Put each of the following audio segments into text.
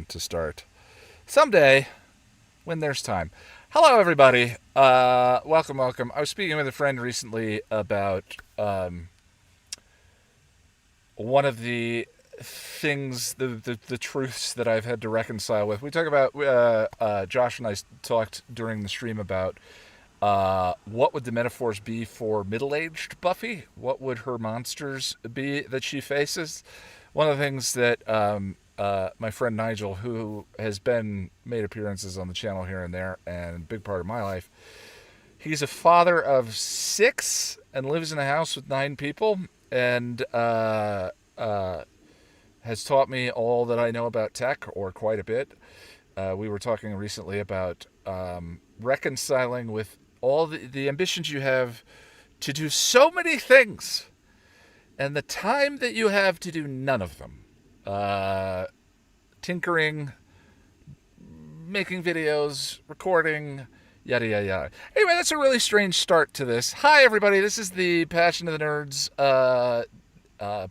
to start someday when there's time. Hello, everybody. Welcome, welcome. I was speaking with a friend recently about one of the things, the truths that I've had to reconcile with. We talk about, Josh and I talked during the stream about what would the metaphors be for middle-aged Buffy? What would her monsters be that she faces? One of the things that my friend Nigel, who has been made appearances on the channel here and there, and a big part of my life, he's a father of 6 and lives in a house with 9 people, and has taught me all that I know about tech, or quite a bit. We were talking recently about reconciling with all the ambitions you have to do so many things and the time that you have to do none of them. Tinkering, making videos, recording, yada, yada, yada. Anyway, that's a really strange start to this. Hi, everybody. This is the Passion of the Nerds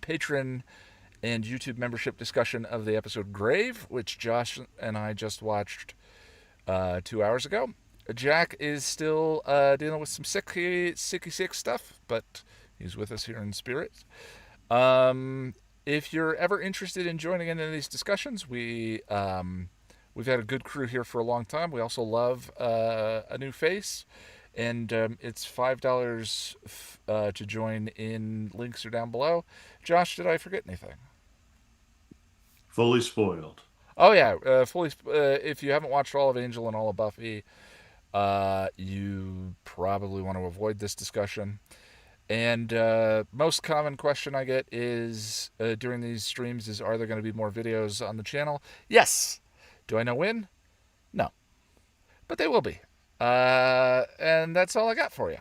Patron and YouTube membership discussion of the episode Grave, which Josh and I just watched 2 hours ago. Jack is still dealing with some sick stuff, but he's with us here in spirit. If you're ever interested in joining in these discussions, we've had a good crew here for a long time. We also love a new face, and it's $5 to join in. Links are down below. Josh, did I forget anything? Fully spoiled. Oh yeah, fully. If you haven't watched all of Angel and all of Buffy, you probably want to avoid this discussion. And most common question I get is during these streams is, are there going to be more videos on the channel? Yes. Do I know when? No. But they will be. And that's all I got for you.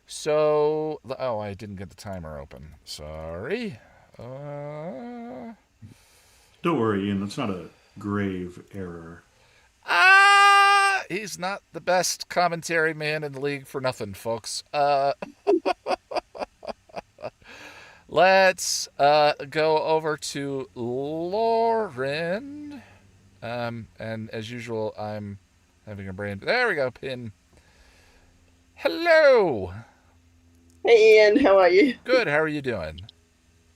So, oh, I didn't get the timer open. Sorry. Don't worry, Ian. That's not a grave error. He's not the best commentary man in the league for nothing, folks. Let's go over to Lauren. And as usual, I'm having a brain. There we go, pin. Hello. Hey Ian, how are you? Good. How are you doing?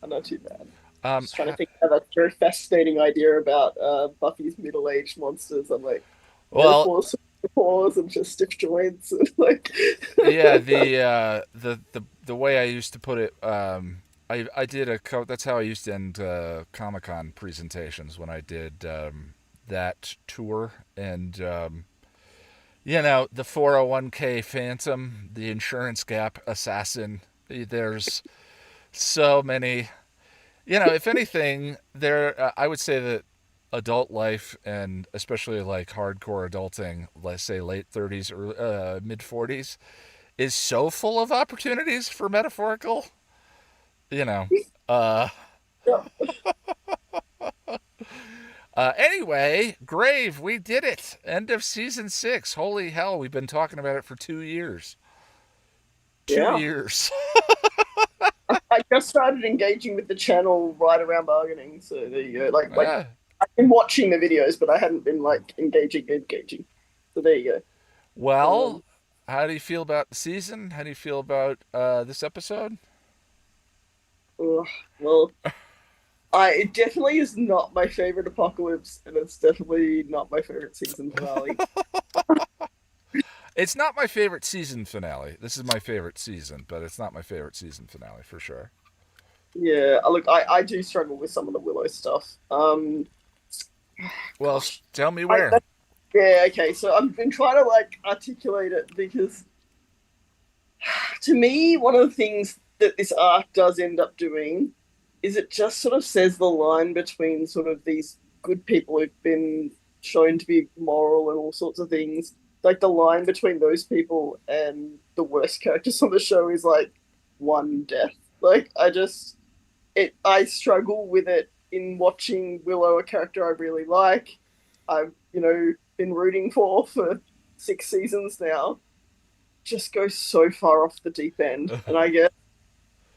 I'm not too bad. Um, Just trying to think of a very fascinating idea about Buffy's middle-aged monsters. I'm like well, metaphors and just stiff joints and like yeah. The way I used to put it, I did that's how I used to end Comic-Con presentations when I did that tour, and the 401k phantom, the insurance gap assassin. There's so many. If anything, I would say that adult life, and especially like hardcore adulting, let's say late 30s or mid 40s, is so full of opportunities for metaphorical. You know. Uh, yeah. Anyway, Grave, we did it. End of season 6. Holy hell, we've been talking about it for 2 years. 2 years. I just started engaging with the channel right around bargaining, so there you go. Like Ah. I've been watching the videos, but I hadn't been like engaging. So there you go. Well, how do you feel about the season? How do you feel about this episode? Well, it definitely is not my favorite apocalypse, and it's definitely not my favorite season finale. It's not my favorite season finale. This is my favorite season, but it's not my favorite season finale for sure. Yeah, look, I do struggle with some of the Willow stuff. Well, Gosh, tell me where. yeah, okay. So I've been trying to like articulate it because, to me, one of the things that this arc does end up doing is it just sort of says the line between sort of these good people who've been shown to be moral and all sorts of things. Like the line between those people and the worst characters on the show is like one death. Like I struggle with it in watching Willow, a character I really like. I've been rooting for 6 seasons now. Just goes so far off the deep end, and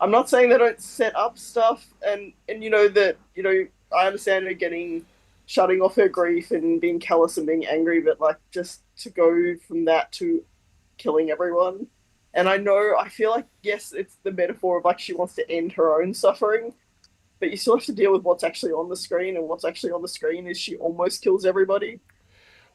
I'm not saying they don't set up stuff, and that I understand they're getting shutting off her grief and being callous and being angry, but like just to go from that to killing everyone. And I feel like, yes, it's the metaphor of like she wants to end her own suffering, but you still have to deal with what's actually on the screen, and what's actually on the screen is she almost kills everybody.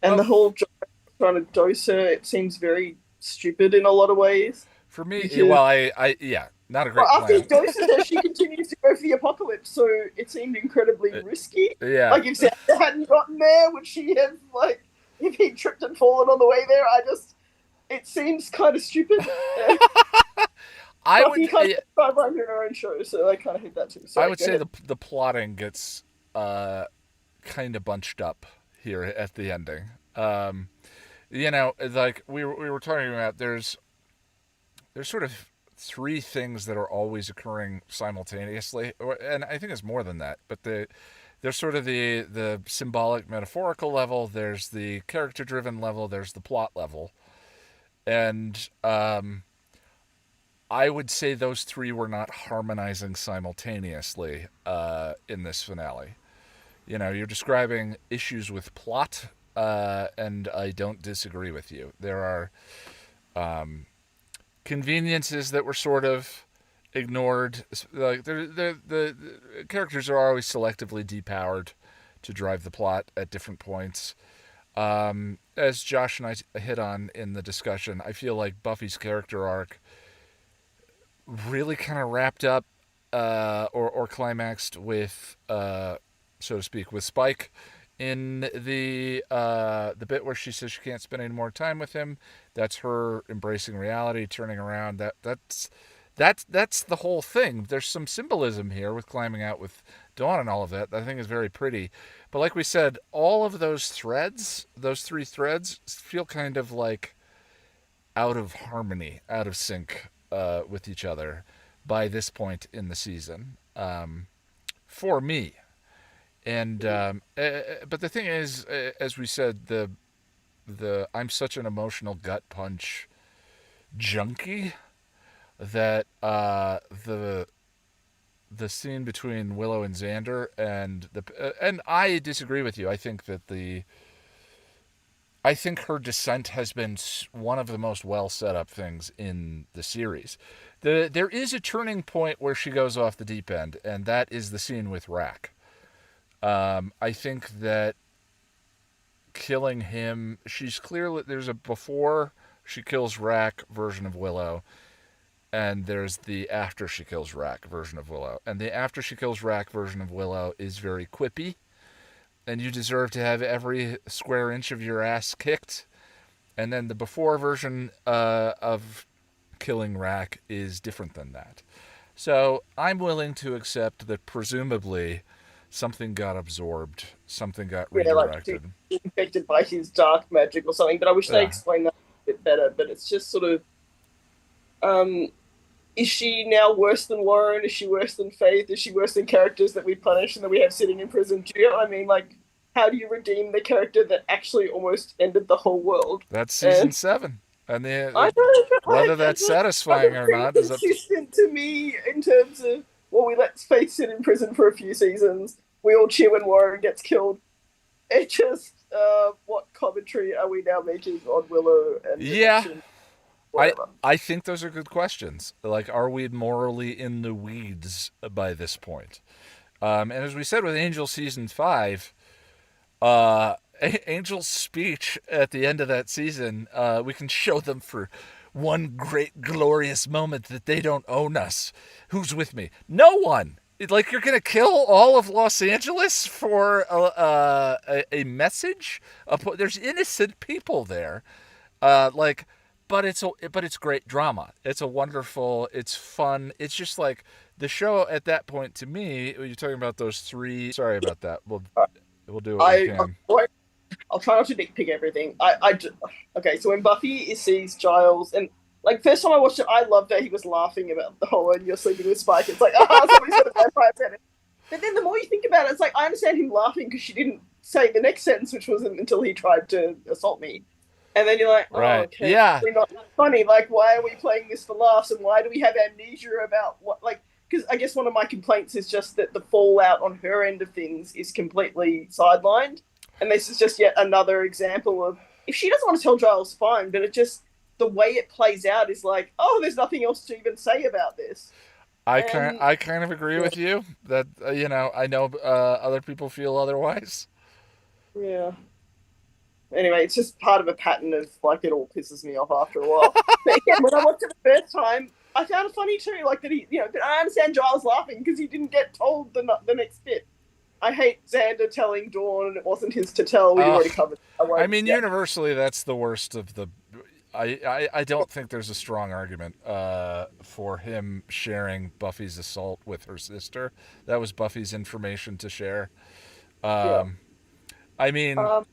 And Well, the whole job of trying to dose her, it seems very stupid in a lot of ways. for me, Because well, yeah, not a well, great after he plan. doses her, she continues to go for the apocalypse, so it seemed incredibly Uh, risky. yeah. Like if Xander hadn't gotten there, would she have like if he tripped and fallen on the way there? It seems kind of stupid. I Buffy would kind of tried running her own show, so I kind of hate that too. I Sorry, would go say ahead. the plotting gets kind of bunched up here at the ending. Like we were talking about, there's sort of three things that are always occurring simultaneously, and I think it's more than that. But there's sort of the symbolic, metaphorical level. There's the character driven level. There's the plot level, and I would say those three were not harmonizing simultaneously in this finale. You're describing issues with plot, and I don't disagree with you. There are conveniences that were sort of ignored. Like the characters are always selectively depowered to drive the plot at different points. As Josh and I hit on in the discussion, I feel like Buffy's character arc really kind of wrapped up or climaxed with, so to speak, with Spike in the bit where she says she can't spend any more time with him. That's her embracing reality, turning around. That's the whole thing. There's some symbolism here with climbing out with Dawn and all of that. I think is very pretty. But like we said, all of those threads, those three threads, feel kind of like out of harmony, out of sync with each other by this point in the season. For me, and but the thing is, as we said, the I'm such an emotional gut punch junkie that the scene between Willow and Xander and I disagree with you. I think her descent has been one of the most well set up things in the series. There is a turning point where she goes off the deep end, and that is the scene with Rack. I think that killing him, she's clearly, there's a before she kills Rack version of Willow, and there's the after she kills Rack version of Willow. And the after she kills Rack version of Willow is very quippy, and you deserve to have every square inch of your ass kicked. And then the before version of killing Rack is different than that. So I'm willing to accept that presumably something got absorbed, something got Yeah, like redirected. infected by his dark magic or something. But I wish they Yeah. explained that a bit better. But it's just sort of, um, is she now worse than Warren? Is she worse than Faith? Is she worse than characters that we punish and that we have sitting in prison? Do you know what I mean? Like, how do you redeem the character that actually almost ended the whole world? That's season And 7. And I don't know, whether like, that's it satisfying doesn't or seem not is up to. consistent to me in terms of, well, we let Faith sit in prison for a few seasons. We all cheer when Warren gets killed. It just, what commentary are we now making on Willow and Yeah. redemption? I Whatever. I think those are good questions. Like, are we morally in the weeds by this point? And as we said with Angel season 5, Angel's speech at the end of that season, we can show them for one great glorious moment that they don't own us. Who's with me? No one. Like, you're gonna kill all of Los Angeles for a message? There's innocent people there. Like, but it's great drama. It's a wonderful. It's fun. It's just like the show at that point to me. You're talking about those three. Sorry about that. We'll do what we I, can. I'll try not to nitpick everything. Okay, so when Buffy sees Giles, and like first time I watched it, I loved that he was laughing about the whole "and you're sleeping with Spike." It's like, somebody's got a vampire planet. But then the more you think about it, it's like I understand him laughing because she didn't say the next sentence, which wasn't until he tried to assault me. And then you're like, oh, Right. okay, Yeah. we're not funny. Like, why are we playing this for laughs? And why do we have amnesia about what? Like, because I guess one of my complaints is just that the fallout on her end of things is completely sidelined, and this is just yet another example of if she doesn't want to tell Giles, fine, but it just the way it plays out is like, oh, there's nothing else to even say about this, and I kind of agree yeah, with you that I know other people feel otherwise. yeah. Anyway, it's just part of a pattern of like it all pisses me off after a while. But again, when I watched it the first time, I found it funny too. Like that he, but I understand Giles laughing because he didn't get told the next bit. I hate Xander telling Dawn and it wasn't his to tell. We've Uh, already covered. I I won't. mean, Yeah, universally, that's the worst of the. I don't think there's a strong argument for him sharing Buffy's assault with her sister. That was Buffy's information to share. yeah. Um, I mean, Um,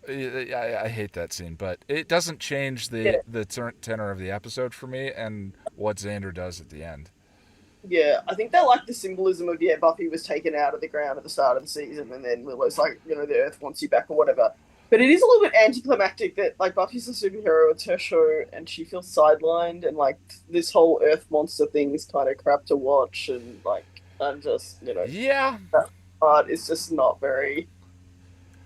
I hate that scene, but it doesn't change yeah, the tenor of the episode for me and what Xander does at the end. yeah. I think they like the symbolism of Buffy was taken out of the ground at the start of the season, and then Willow's like, the Earth wants you back or whatever. But it is a little bit anticlimactic that like Buffy's a superhero, it's her show, and she feels sidelined, and like this whole Earth monster thing is kind of crap to watch, and like I'm just Yeah, that part is just not very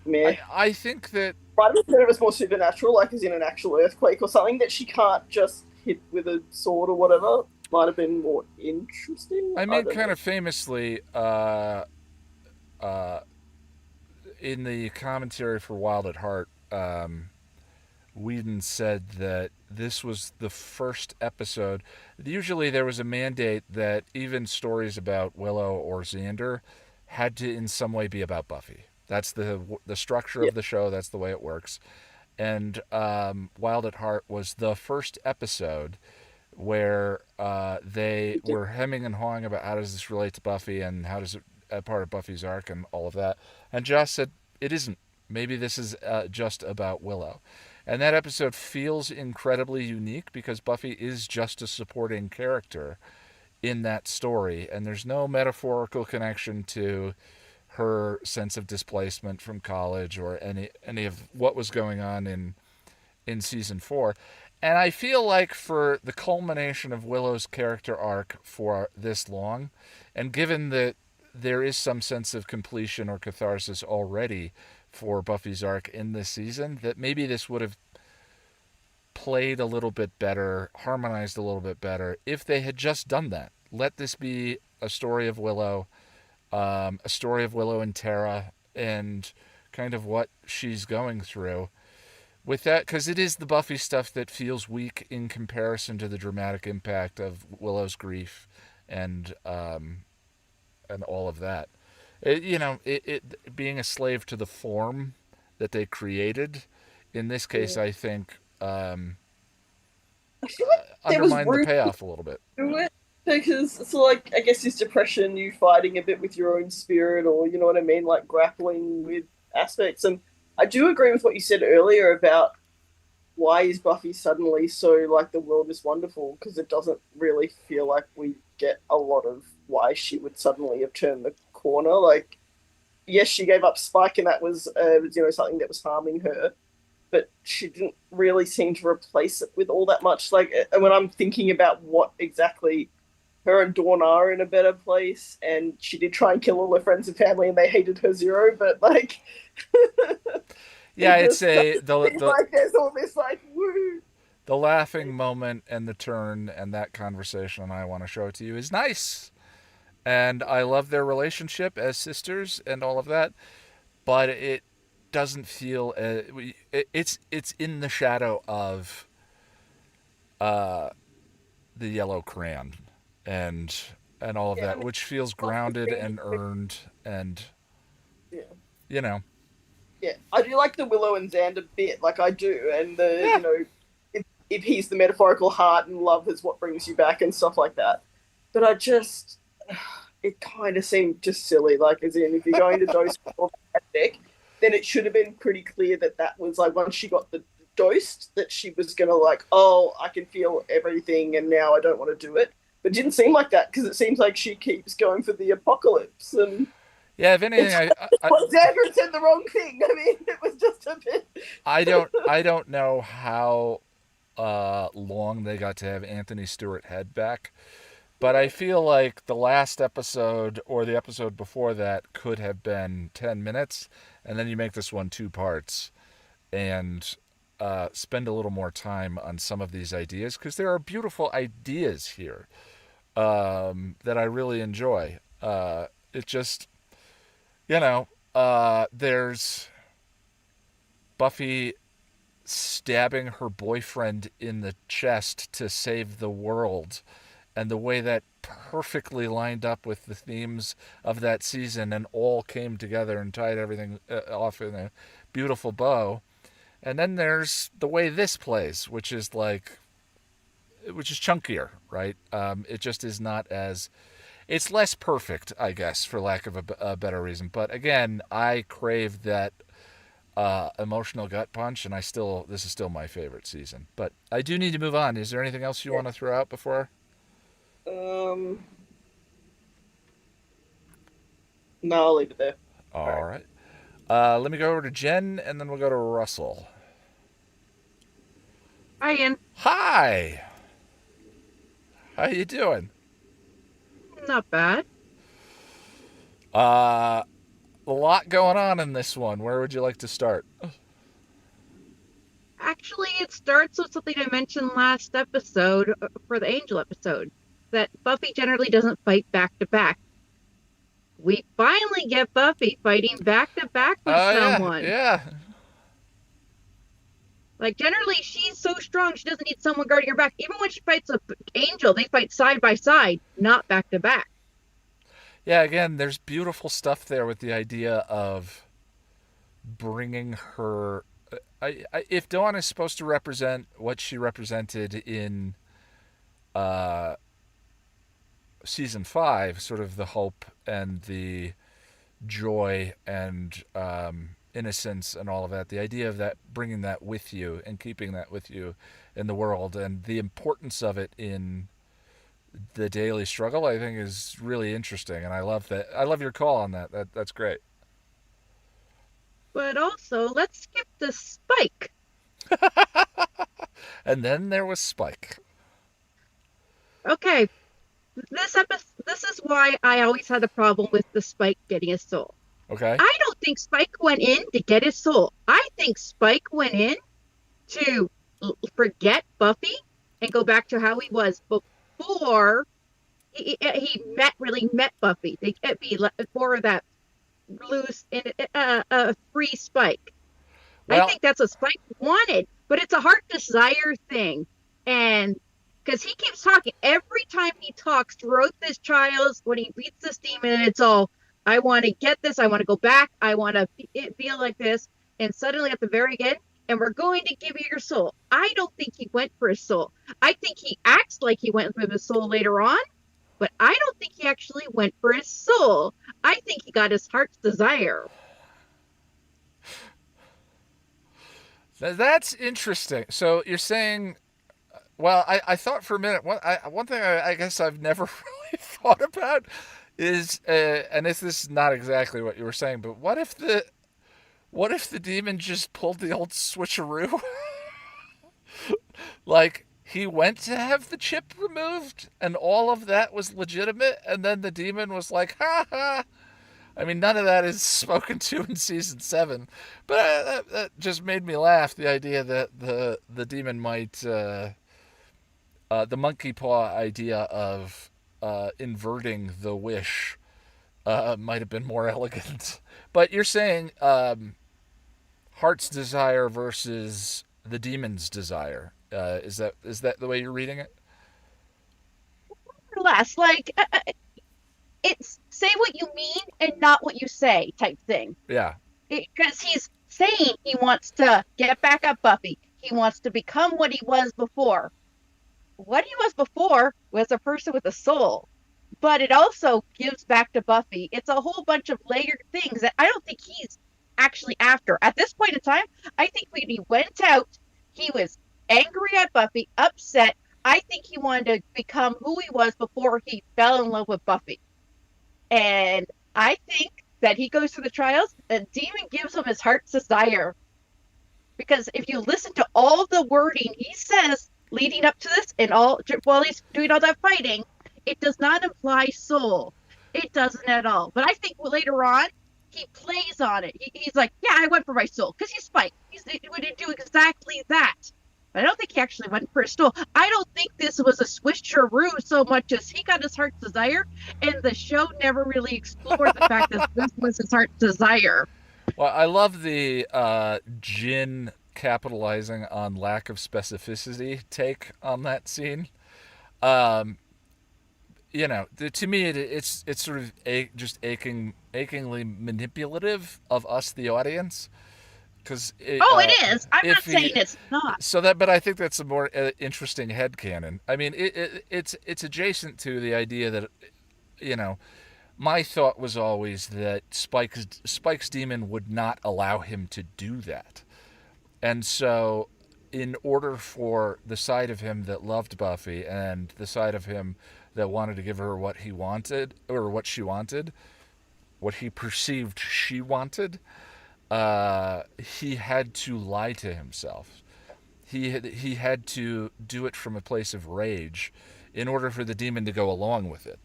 meh. I think that Right, if it was more supernatural, like as in an actual earthquake or something that she can't just hit with a sword or whatever, might have been more interesting. I I mean, don't kind know. of famously, uh, in the commentary for Wild at Heart, Whedon said that this was the first episode. Usually, there was a mandate that even stories about Willow or Xander had to, in some way, be about Buffy. That's the structure Yeah, of the show. That's the way it works. And Wild at Heart was the first episode where they were hemming and hawing about how does this relate to Buffy and how does it part of Buffy's arc and all of that. And Joss said it isn't. Maybe this is just about Willow. And that episode feels incredibly unique because Buffy is just a supporting character in that story, and there's no metaphorical connection to her sense of displacement from college or any of what was going on in season 4. And I feel like for the culmination of Willow's character arc for this long, and given that there is some sense of completion or catharsis already for Buffy's arc in this season, that maybe this would have played a little bit better, harmonized a little bit better if they had just done that. Let this be a story of Willow, a story of Willow and Tara, and kind of what she's going through with that, because it is the Buffy stuff that feels weak in comparison to the dramatic impact of Willow's grief and all of that. It being a slave to the form that they created. In this case, yeah. I think I feel like there was undermined the room payoff a little bit. to do it because it's like I guess his depression, you fighting a bit with your own spirit, or you know what I mean, like grappling with aspects. And I do agree with what you said earlier about why is Buffy suddenly so like the world is wonderful? Because it doesn't really feel like we get a lot of why she would suddenly have turned the corner. Like, yes, she gave up Spike, and that was something that was harming her. But she didn't really seem to replace it with all that much. Like, and when I'm thinking about what exactly her and Dawn are in a better place, and she did try and kill all her friends and family, and they hated her zero. But like, Yeah, it it's just a doesn't seem like there's all this like woo. the laughing moment and the turn and that conversation I want to show it to you is nice. And I love their relationship as sisters and all of that, but it doesn't feel it's in the shadow of the yellow crayon and all of Yeah, I that, mean, which feels lots of grounded things. and earned and Yeah, you know yeah. I do like the Willow and Xander bit, like I do, and the yeah. if he's the metaphorical heart and love is what brings you back and stuff like that. But I just, it kind of seemed just silly. Like, as in, if you're going to dose all that deck, then it should have been pretty clear that that was like once she got the dosed, that she was gonna like, oh, I can feel everything, and now I don't want to do it. But it didn't seem like that because it seems like she keeps going for the apocalypse, and Yeah, if anything, it's Alexander said the wrong thing. I mean, it was just a bit. I don't know how long they got to have Anthony Stewart Head back, But I feel like the last episode or the episode before that could have been 10 minutes, and then you make this one 2 parts and spend a little more time on some of these ideas because there are beautiful ideas here that I really enjoy. It just, there's Buffy stabbing her boyfriend in the chest to save the world, and the way that perfectly lined up with the themes of that season and all came together and tied everything off in a beautiful bow. And then there's the way this plays, which is chunkier, right? It just is not as, it's less perfect, I guess, for lack of a better reason. But again, I crave that emotional gut punch, and this is still my favorite season. But I do need to move on. Is there anything else you want to throw out before? Um, no, I'll leave it there. All right. Let me go over to Jen, and then we'll go to Russell. Hi, Ian. Hi. How you doing? Not bad. A lot going on in this one. Where would you like to start? Actually, it starts with something I mentioned last episode for the Angel episode, that Buffy generally doesn't fight back to back. We finally get Buffy fighting back to back with someone. Yeah. Like, generally, she's so strong, she doesn't need someone guarding her back. Even when she fights an Angel, they fight side by side, not back to back. Yeah, again, there's beautiful stuff there with the idea of bringing her. If Dawn is supposed to represent what she represented in season 5, sort of the hope and the joy and innocence and all of that, the idea of that, bringing that with you and keeping that with you in the world, and the importance of it in the daily struggle, I think is really interesting, and I love that. I love your call on that. That's great. But also, let's skip the Spike. And then there was Spike. Okay, this is why I always had a problem with the Spike getting his soul. Okay. I don't think Spike went in to get his soul. I think Spike went in to forget Buffy and go back to how he was before he really met Buffy. They be more of that loose and free Spike. Well, I think that's what Spike wanted, but it's a heart desire thing, and because he keeps talking every time he talks throughout this trials, when he beats this demon, it's all, I want to get this, I want to go back, I want to feel like this, and suddenly at the very end, and we're going to give you your soul. I don't think he went for his soul. I think he acts like he went for his soul later on, but I don't think he actually went for his soul. I think he got his heart's desire. That's interesting. So you're saying, well, I thought for a minute, one thing I guess I've never really thought about is, and this is not exactly what you were saying, but what if the demon just pulled the old switcheroo? Like, he went to have the chip removed, and all of that was legitimate, and then the demon was like, ha ha. I mean, none of that is spoken to in season 7, but that just made me laugh. The idea that the demon might, the monkey paw idea of inverting the wish might have been more elegant. But you're saying heart's desire versus the demon's desire. Is that the way you're reading it? Or less, like, it's say what you mean and not what you say type thing. Yeah. Because he's saying he wants to get back at Buffy. He wants to become what he was before. What he was before was a person with a soul. But it also gives back to Buffy. It's a whole bunch of layered things that I don't think he's actually after. At this point in time, I think when he went out, he was angry at Buffy, upset. I think he wanted to become who he was before he fell in love with Buffy. And I think that he goes through the trials, and demon gives him his heart's desire. Because if you listen to all the wording he says leading up to this, and all while he's doing all that fighting, It does not imply soul. It doesn't at all. But I think later on, he plays on it. He's like, yeah, I went for my soul because he's Spike. He would do exactly that. But I don't think he actually went for his soul. I don't think this was a switcheroo so much as he got his heart's desire, and the show never really explored the fact that this was his heart's desire. Well, I love the Jin capitalizing on lack of specificity take on that scene. Um, to me, it's sort of just achingly manipulative of us, the audience, because Oh, it is. I'm not if saying he it's not. so that, but I think that's a more interesting headcanon. I mean, it's adjacent to the idea that you know my thought was always that Spike's demon would not allow him to do that. And so, in order for the side of him that loved Buffy and the side of him that wanted to give her what he wanted, or what she wanted, what he perceived she wanted, he had to lie to himself. He had to do it from a place of rage in order for the demon to go along with it.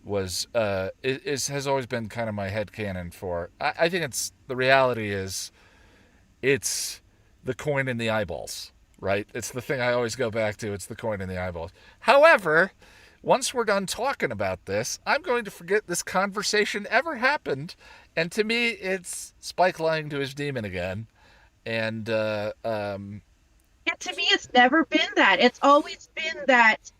Has always been kind of my headcanon for. I think it's the reality is it's the coin in the eyeballs, right? It's the thing I always go back to. It's the coin in the eyeballs. However, once we're done talking about this, I'm going to forget this conversation ever happened. And to me, it's Spike lying to his demon again. And, And to me, it's never been that. It's always been that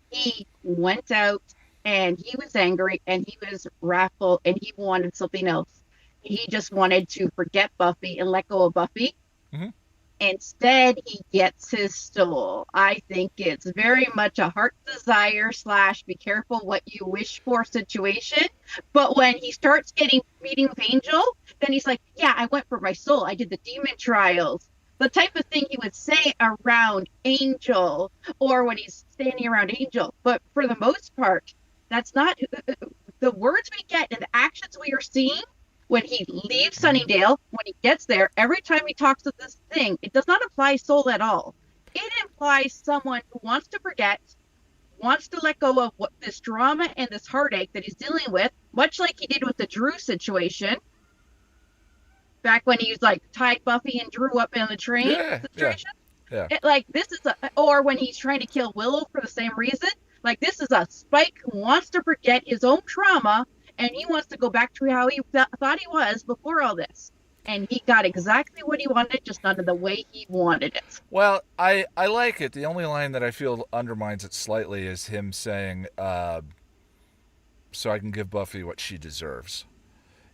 he went out and he was angry and he was wrathful and he wanted something else. He just wanted to forget Buffy and let go of Buffy. mm-hmm. Instead, he gets his soul. I think it's very much a heart desire / be careful what you wish for situation. But when he starts getting meeting with Angel, then he's like, yeah, I went for my soul. I did the demon trials. The type of thing he would say around Angel or when he's standing around Angel. But for the most part, that's not the words we get and the actions we are seeing when he leaves Sunnydale, when he gets there, every time he talks to this thing, it does not imply soul at all. It implies someone who wants to forget, wants to let go of what this drama and this heartache that he's dealing with, much like he did with the Drew situation. Back when he was like tied Buffy and Drew up in the train situation. Yeah. This is or when he's trying to kill Willow for the same reason. Like this is a Spike who wants to forget his own trauma and he wants to go back to how he thought he was before all this. And he got exactly what he wanted, just not in the way he wanted it. Well, I like it. The only line that I feel undermines it slightly is him saying, so I can give Buffy what she deserves.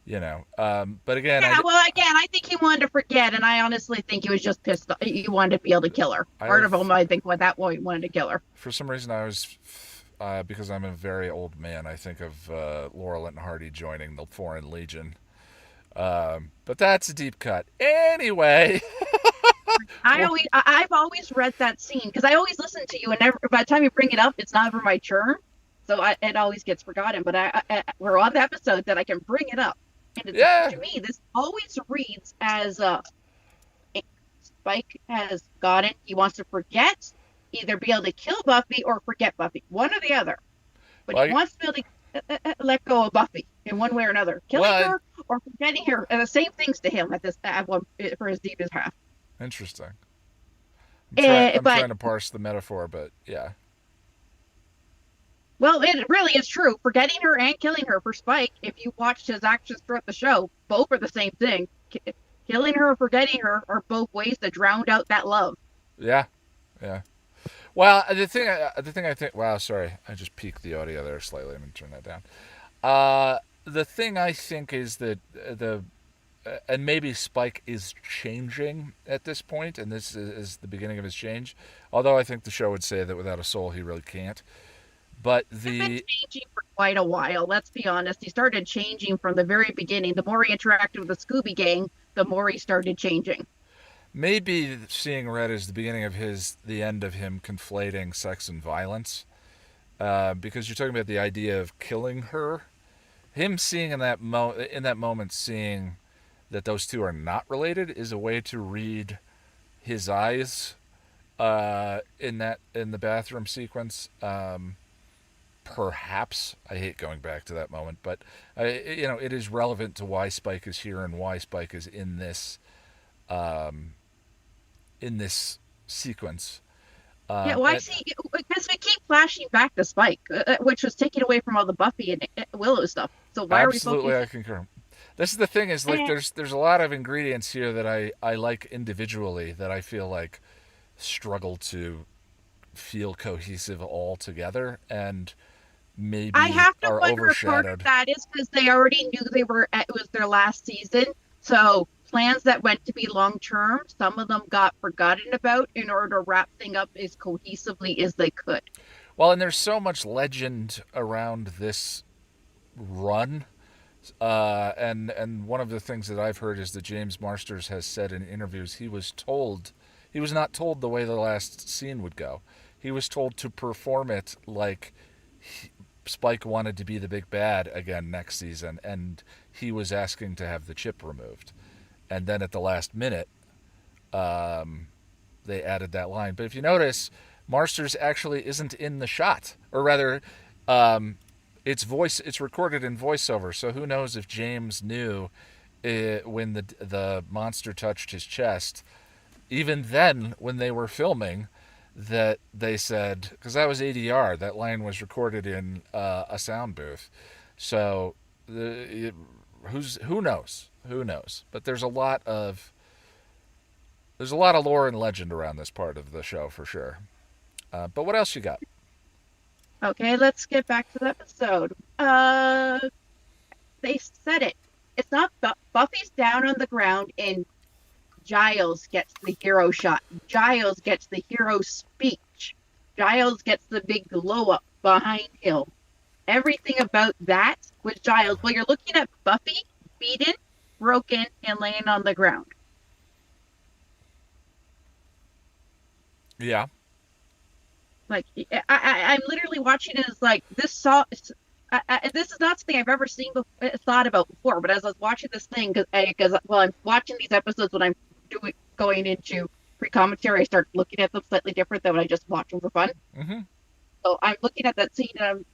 But again, I think he wanted to forget, and I honestly think he was just pissed off. He wanted to be able to kill her. Part of him, I think, at that point, wanted to kill her. For some reason, I was, because I'm a very old man, I think of Laurel and Hardy joining the Foreign Legion. But that's a deep cut. Anyway. I've always read that scene, because I always listen to you, and by the time you bring it up, it's not ever my turn. So it always gets forgotten. But we're on the episode that I can bring it up. And to me, this always reads as Spike has gotten. He wants to forget, either be able to kill Buffy or forget Buffy, one or the other. But he wants to be able to let go of Buffy in one way or another, killing her or forgetting her. And the same things to him for his deepest half. Interesting. I'm trying to parse the metaphor, but yeah. Well, it really is true. Forgetting her and killing her for Spike, if you watched his actions throughout the show, both are the same thing. Killing her or forgetting her are both ways to drown out that love. Yeah. Well, the thing I think. Wow, sorry, I just peaked the audio there slightly. I'm gonna turn that down. The thing I think is that and maybe Spike is changing at this point, and this is the beginning of his change. Although I think the show would say that without a soul, he really can't. But he's been changing for quite a while. Let's be honest. He started changing from the very beginning. The more he interacted with the Scooby Gang, the more he started changing. Maybe seeing red is the beginning of the end of him conflating sex and violence, because you're talking about the idea of killing her. Him seeing in that moment, seeing that those two are not related, is a way to read his eyes in the bathroom sequence. perhaps, I hate going back to that moment, but it is relevant to why Spike is here and why Spike is um, in this sequence. Yeah, well, I And see because we keep flashing back to Spike, which was taken away from all the Buffy and Willow stuff. So why are we absolutely, I focusing? concur. This is the thing is like And there's a lot of ingredients here that I like individually that I feel like struggle to feel cohesive all together and I maybe have to are wonder if part of overshadowed. that is because they already knew it was their last season. So plans that went to be long term, some of them got forgotten about in order to wrap things up as cohesively as they could. Well, and there's so much legend around this run. And one of the things that I've heard is that James Marsters has said in interviews he was not told the way the last scene would go. He was told to perform it like Spike wanted to be the big bad again next season, and he was asking to have the chip removed. And then at the last minute, they added that line. But if you notice, Marsters actually isn't in the shot, or rather, it's recorded in voiceover. So who knows if James knew when the monster touched his chest. Even then, when they were filming, that they said, because that was ADR, that line was recorded in a sound booth. So who knows? But there's a lot of lore and legend around this part of the show for sure. But what else you got? Okay, let's get back to the episode. They said it. It's not Buffy's down on the ground and Giles gets the hero shot. Giles gets the hero speech. Giles gets the big glow up behind him. Everything about that with Giles. Well, you're looking at Buffy beaten, broken, and laying on the ground. Yeah. Like I'm literally watching it as like this saw. This is not something I've ever thought about before. But as I was watching this thing, because I'm watching these episodes when I'm going into pre-commentary, I start looking at them slightly different than when I just watch them for fun. Mm-hmm. So I'm looking at that scene, and I'm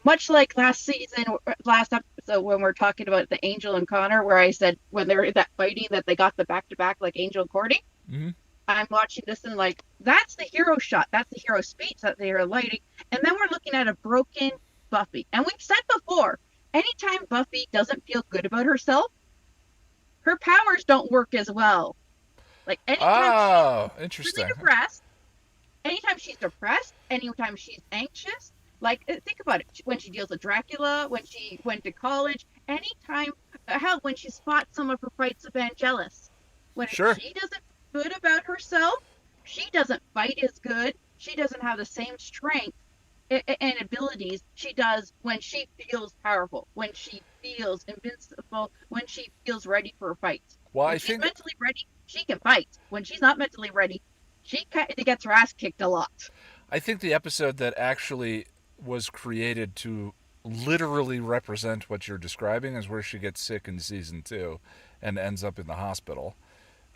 much like last season, last episode when we're talking about the Angel and Connor, where I said when they're that fighting that they got the back-to-back like Angel and Cordy. Mm-hmm. I'm watching this and like that's the hero shot, that's the hero speech that they are lighting, and then we're looking at a broken Buffy. And we've said before, anytime Buffy doesn't feel good about herself, her powers don't work as well. Like anytime she's Interesting. really depressed, anytime she's anxious, like think about it. When she deals with Dracula, when she went to college, anytime, hell, when she fought some of her fights with Angelus, when Sure. she doesn't feel good about herself, she doesn't fight as good. She doesn't have the same strength and abilities she does when she feels powerful, when she feels invincible, when she feels ready for a fight. Well, When I she's think mentally ready, she can fight. When she's not mentally ready, she gets her ass kicked a lot. the episode that actually was created to literally represent what you're describing is where she gets sick in season 2 and ends up in the hospital.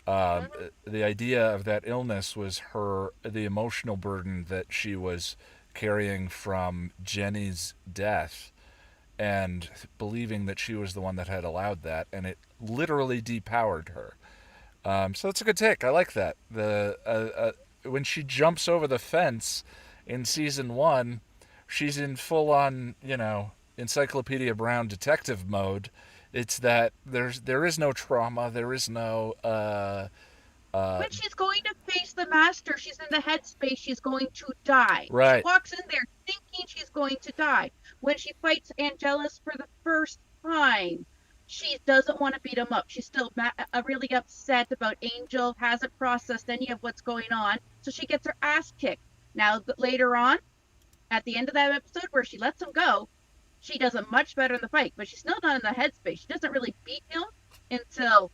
Um, the idea of that illness was the emotional burden that she was carrying from Jenny's death and believing that she was the one that had allowed that, and it literally depowered her. So that's a good take. I like that. When she jumps over the fence in season 1, she's in full on Encyclopedia Brown detective mode. It's that there is no trauma. There is no When she's going to face the master, she's in the headspace she's going to die. She right. walks in there thinking she's going to die. When she fights Angelus for the first time, she doesn't want to beat him up. She's still really upset about Angel, hasn't processed any of what's going on, so she gets her ass kicked. Now, later on, at the end of that episode where she lets him go, she does a much better in the fight, but she's still not in the headspace. She doesn't really beat him until,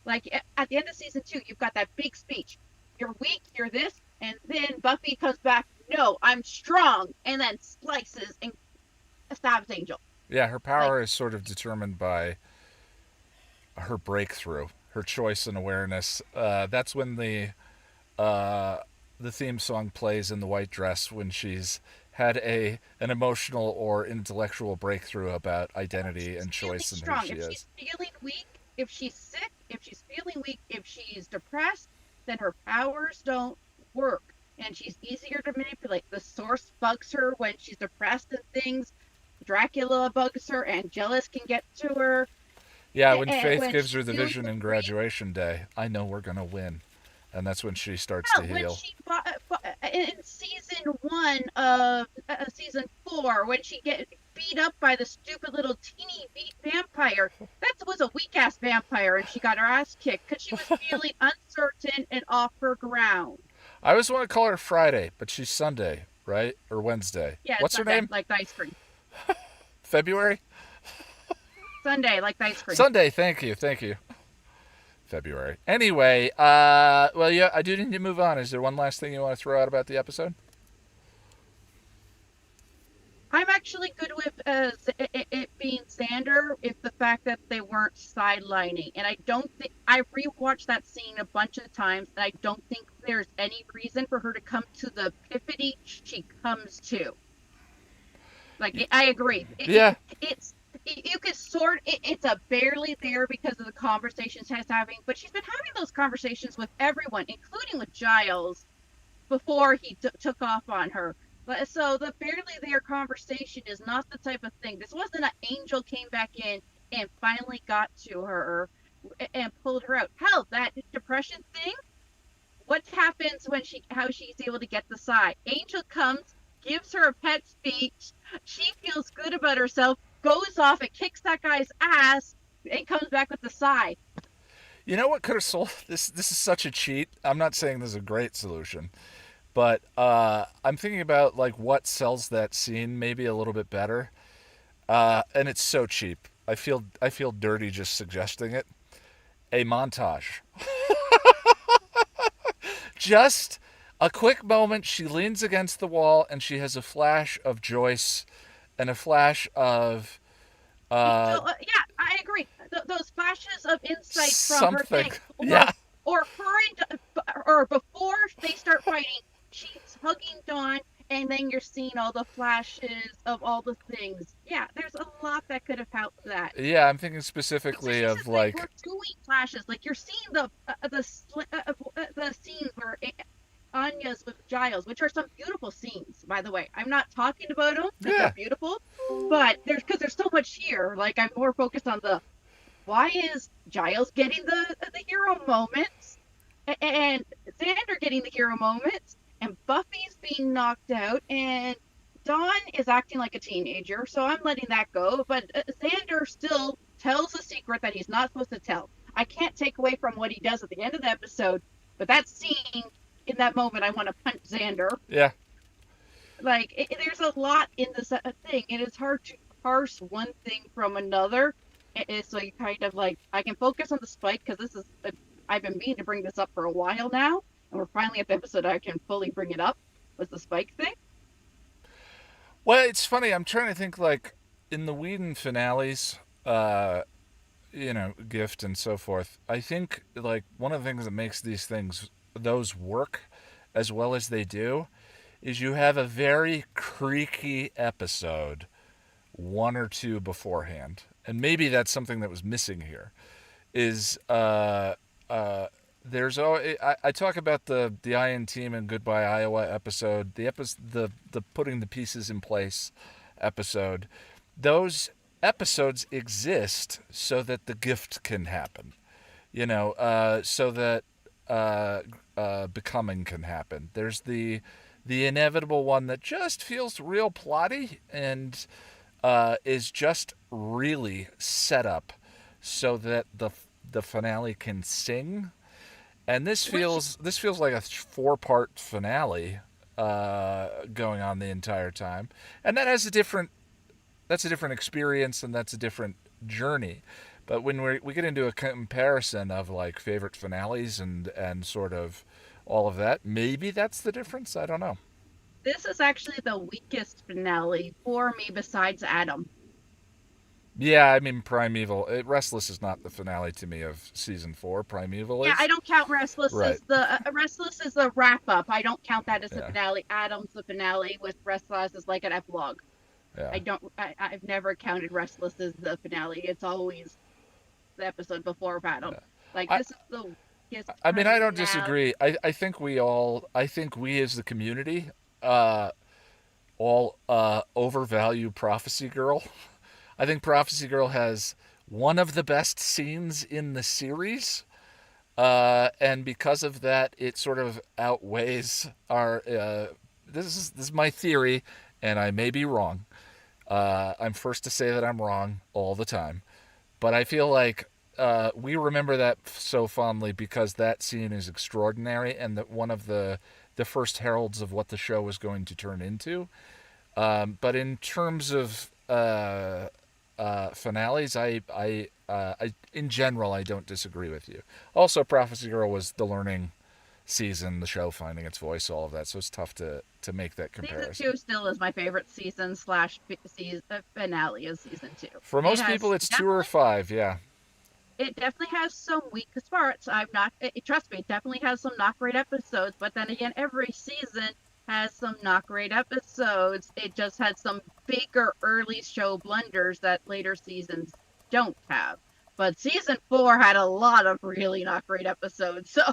like, at the end of season 2, you've got that big speech. You're weak, you're this, and then Buffy comes back, no, I'm strong, and then slices and stabs Angel. Yeah, her power is sort of determined by her breakthrough, her choice and awareness. That's when the theme song plays in the white dress when she's had an emotional or intellectual breakthrough about identity She's and feeling choice and who strong. she If she's is. feeling weak, if she's sick, if she's feeling weak, if she's depressed, then her powers don't work. And she's easier to manipulate. The source bugs her when she's depressed and things. Dracula bugs her, and jealous can get to her. Yeah, when And Faith when gives her she's the feeling vision in free, graduation day, I know we're gonna win, and that's when she starts to hell, when heal. she in season 1 of season 4, when she get beat up by the stupid little teeny vampire, that was a weak ass vampire, and she got her ass kicked because she was feeling uncertain and off her ground. I always want to call her Friday, but she's Sunday, right? Or Wednesday. Yeah, What's her Sunday, name? like the ice cream. February? Sunday, like the ice cream. Sunday, thank you, thank you. February. Anyway, well, yeah, I do need to move on. Is there one last thing you want to throw out about the episode? I'm actually good with it being Xander if the fact that they weren't sidelining. And I don't think I rewatched that scene a bunch of times, and I don't think there's any reason for her to come to the epiphany she comes to. Like I agree, Yeah, it's you could sort it's a barely there because of the conversations she's having, but she's been having those conversations with everyone, including with Giles, before he took off on her. So the barely there conversation is not the type of thing. This wasn't an angel came back in and finally got to her and pulled her out. Hell, that depression thing. What happens when how she's able to get the sigh? Angel comes, gives her a pet speech. She feels good about herself, goes off and kicks that guy's ass, and comes back with the sigh. you know what could have sold this? This is such a cheat. I'm not saying this is a great solution, but I'm thinking about like what sells that scene maybe a little bit better. And it's so cheap. I feel dirty just suggesting it. A montage. Just a quick moment. She leans against the wall and she has a flash of Joyce and a flash of Yeah, I agree. Those flashes of insight from her something. thing, Yeah. or her, or before they start fighting, she's hugging Dawn, and then you're seeing all the flashes of all the things. Yeah, there's a lot that could have helped that. Yeah, I'm thinking Because specifically she's of just like like we're doing flashes, like you're seeing the scenes where Anya's with Giles, which are some beautiful scenes, by the way. I'm not talking about them because yeah. they're beautiful, but there's so much here. Like I'm more focused on the why is Giles getting the hero moments and Xander getting the hero moments and Buffy's being knocked out and Dawn is acting like a teenager, so I'm letting that go. But Xander still tells a secret that he's not supposed to tell. I can't take away from what he does at the end of the episode, but that scene in that moment, I want to punch Xander. Yeah. Like, there's a lot in this thing. It is hard to parse one thing from another. So you kind of like, I can focus on the spike because I've been meaning to bring this up for a while now, and we're finally at the episode I can fully bring it up. Was the spike thing? Well, it's funny. I'm trying to think like in the Whedon finales, Gift and so forth. I think like one of the things that makes those work as well as they do is you have a very creaky episode one or two beforehand. And maybe that's something that was missing here. Is there's I talk about the Iron Team and Goodbye Iowa episode, the putting the pieces in place episode. Those episodes exist so that the gift can happen, so that becoming can happen. There's the inevitable one that just feels real plotty and is just really set up so that the finale can sing. And this feels like a 4-part finale going on the entire time, and that's a different experience and that's a different journey. But when we get into a comparison of like favorite finales and sort of all of that, maybe that's the difference. I don't know. This is actually the weakest finale for me besides Adam. Yeah, I mean Primeval. Restless is not the finale to me of season 4. Primeval Yeah, I is. don't count Restless Right. as the Restless is the wrap up. I don't count that as the Yeah. finale. Adam's the finale with Restless is like an epilogue. Yeah. I've never counted Restless as the finale. It's always the episode before Adam. Like I this is the his I mean I don't finale. disagree. I think I think we as the community uh all overvalue Prophecy Girl. I think Prophecy Girl has one of the best scenes in the series. And because of that, it sort of outweighs our. This is my theory, and I may be wrong. I'm first to say that I'm wrong all the time, but I feel like we remember that so fondly because that scene is extraordinary and that one of the first heralds of what the show was going to turn into. But in terms of finales, in general, I don't disagree with you. Also, Prophecy Girl was the learning season, the show finding its voice, all of that. So it's tough to make that Season comparison. two still is my favorite season slash season finale of season two. For It most people, has it's 2 or 5. definitely Yeah, it definitely has some weak parts. I'm not trust me, it definitely has some not great episodes, but then again, every season has some not great episodes. It just had some bigger early show blunders that later seasons don't have. But season four had a lot of really not great episodes. So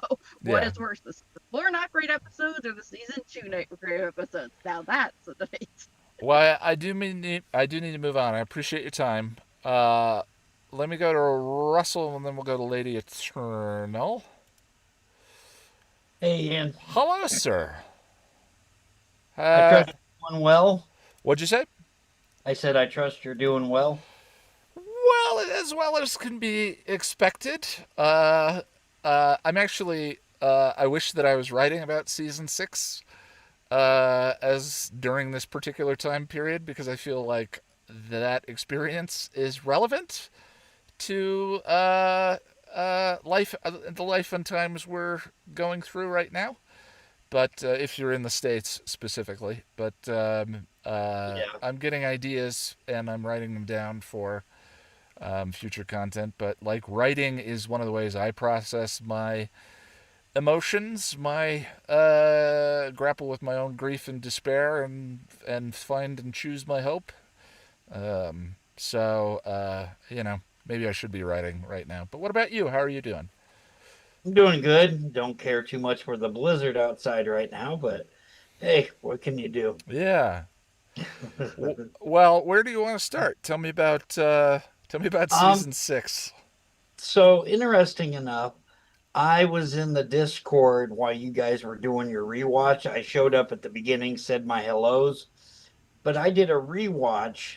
what yeah. is worse, the season four not great episodes or the season two not great episodes? Now that's a debate. Well, I do need to move on. I appreciate your time. Let me go to Russell, and then we'll go to Lady Eternal. Hey, Ian. Hello, sir. I Uh, trust you're doing well. what'd you say? I said I trust you're doing well. Well as can be expected. I'm actually. I wish that I was writing about season 6 as during this particular time period because I feel like that experience is relevant to the life and times we're going through right now. But if you're in the States specifically, but Yeah. I'm getting ideas and I'm writing them down for future content. But like writing is one of the ways I process my emotions, my grapple with my own grief and despair, and find and choose my hope. Maybe I should be writing right now. But what about you? How are you doing? I'm doing good. Don't care too much for the blizzard outside right now, but hey, what can you do? Yeah. Well, where do you want to start? Tell me about um, season 6. so interesting enough, I was in the Discord while you guys were doing your rewatch. I showed up at the beginning, said my hellos, but I did a rewatch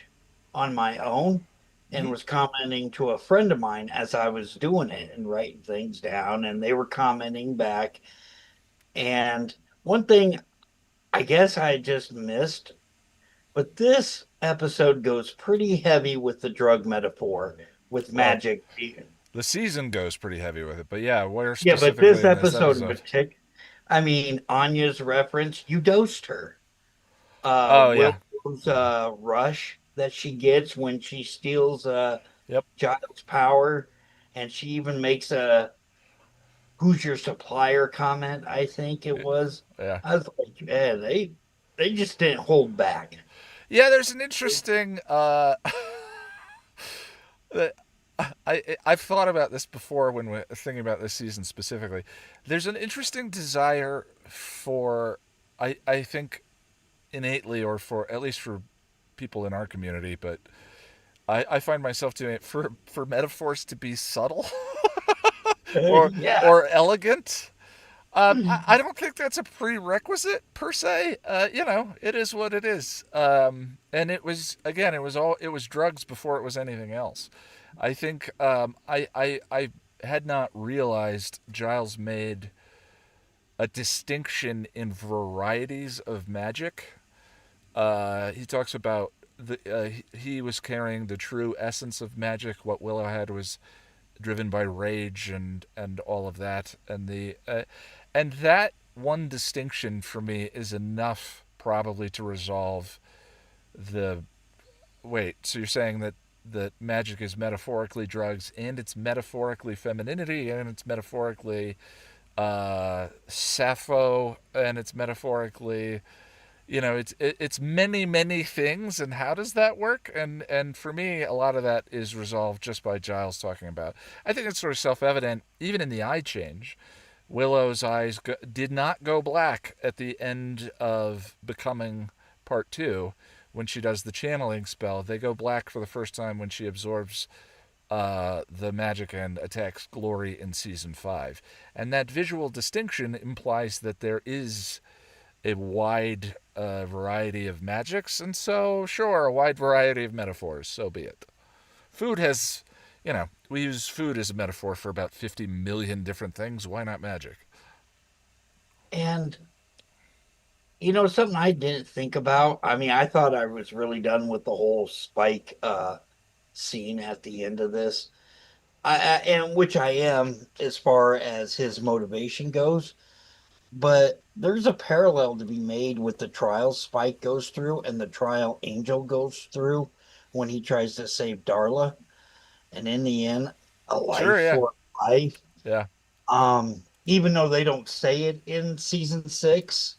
on my own and Mm-hmm. was commenting to a friend of mine as I was doing it and writing things down, and they were commenting back. And one thing I guess I just missed, but this episode goes pretty heavy with the drug metaphor with Well, magic. the season goes pretty heavy with it, but yeah, where Yeah, but specifically this in this episode in episode? particular, I mean, Anya's reference, you dosed her. Oh yeah. Willow's rush that she gets when she steals Yep. Giles' power, and she even makes a "Who's your supplier?" comment. I think it was. Yeah. I was like, yeah, they just didn't hold back. Yeah, there's an interesting I've thought about this before when we're thinking about this season specifically. There's an interesting desire for I think innately or for at least for people in our community, but I find myself doing it for metaphors to be subtle or Yeah. or elegant. I don't think that's a prerequisite per se. It is what it is. And it was again, it was drugs before it was anything else. I think I had not realized Giles made a distinction in varieties of magic. He talks about he was carrying the true essence of magic. What Willow had was driven by rage and all of that, and that one distinction for me is enough probably to resolve the. Wait, so you're saying that that magic is metaphorically drugs, and it's metaphorically femininity, and it's metaphorically Sappho, and it's metaphorically, it's many things. And how does that work? And for me, a lot of that is resolved just by Giles talking about. I think it's sort of self-evident, even in the eye change. Willow's eyes did not go black at the end of Becoming Part 2 when she does the channeling spell. They go black for the first time when she absorbs the magic and attacks Glory in Season 5. And that visual distinction implies that there is a wide variety of magics, and so, sure, a wide variety of metaphors, so be it. Food has, we use food as a metaphor for about 50 million different things. Why not magic? And something I didn't think about. I mean, I thought I was really done with the whole Spike scene at the end of this. And which I am as far as his motivation goes. But there's a parallel to be made with the trial Spike goes through and the trial Angel goes through when he tries to save Darla. And in the end, a Sure, life yeah. for life. Yeah. Even though they don't say it in season 6,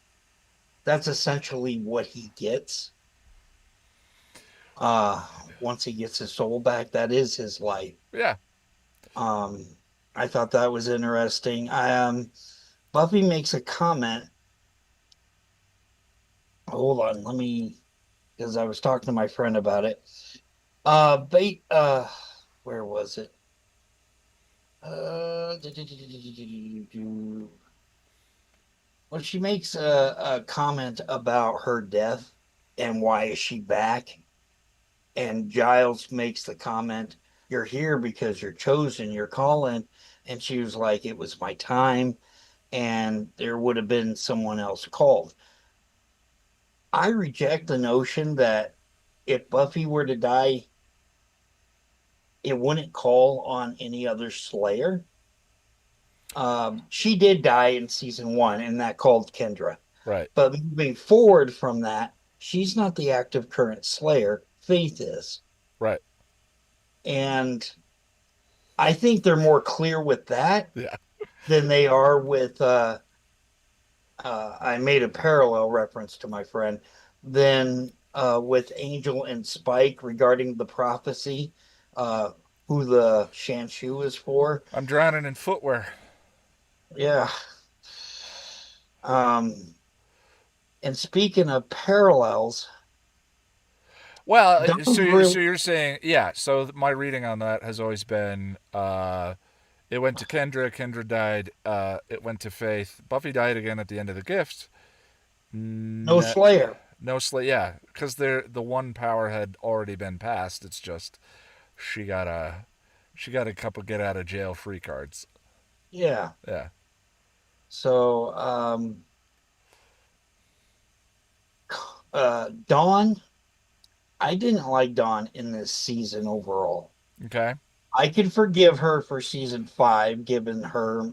that's essentially what he gets. Once he gets his soul back, that is his life. Yeah. I thought that was interesting. Buffy makes a comment. Hold on, because I was talking to my friend about it. Where was it? Well, she makes a comment about her death and why is she back? And Giles makes the comment, "You're here because you're chosen, you're calling." And she was like, "It was my time, and there would have been someone else called." I reject the notion that if Buffy were to die, it wouldn't call on any other Slayer. She did die in season 1, and that called Kendra. Right. But moving forward from that, she's not the active current Slayer. Faith is. Right. And I think they're more clear with that Yeah. than they are with. I made a parallel reference to my friend than with Angel and Spike regarding the prophecy, who the Shanshu is for. I'm drowning in footwear. Yeah. And speaking of parallels, Well, Don's so really you're saying, yeah. So my reading on that has always been, it went to Kendra. Kendra died. It went to Faith. Buffy died again at the end of the gift. no No, Slayer. no slate. Yeah, because the one power had already been passed. It's just she got a couple get out of jail free cards. Yeah. Yeah. So, Dawn, I didn't like Dawn in this season overall. Okay. I could forgive her for season 5, given her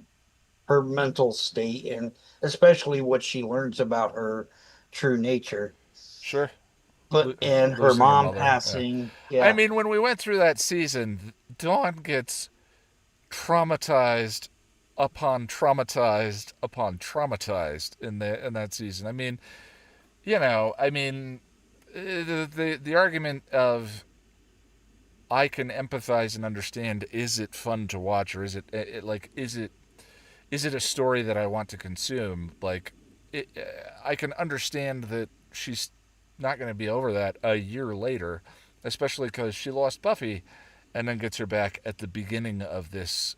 mental state and especially what she learns about her true nature. Sure. But and her Losing her mom mother. Yeah. passing, I yeah, mean, when we went through that season, Dawn gets traumatized upon traumatized upon traumatized in that season. I mean, the argument of I can empathize and understand, is it fun to watch, or is it a story that I want to consume? Like, I can understand that she's not going to be over that a year later, especially because she lost Buffy and then gets her back at the beginning of this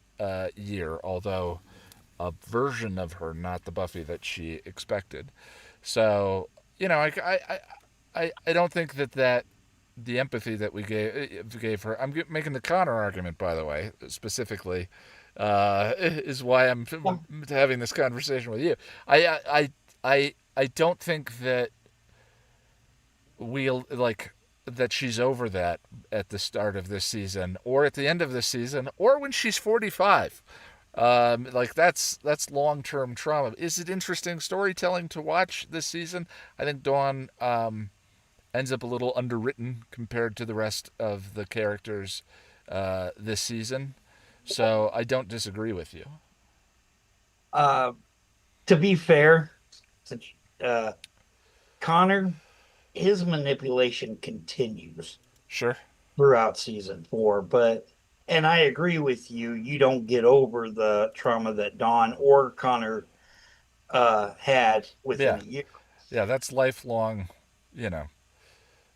year, although a version of her, not the Buffy that she expected. So, I don't think that the empathy that we gave her. I'm making the Connor argument, by the way, specifically, is why I'm having this conversation with you. I don't think that we'll like that she's over that at the start of this season, or at the end of this season, or when she's 45. Like that's long-term trauma. Is it interesting storytelling to watch this season? I think Dawn ends up a little underwritten compared to the rest of the characters this season. So I don't disagree with you. Uh, to be fair, since, uh, Connor, his manipulation continues Sure. throughout season 4, but and I agree with you. You don't get over the trauma that Dawn or Connor had within Yeah. a year. Yeah, that's lifelong, you know.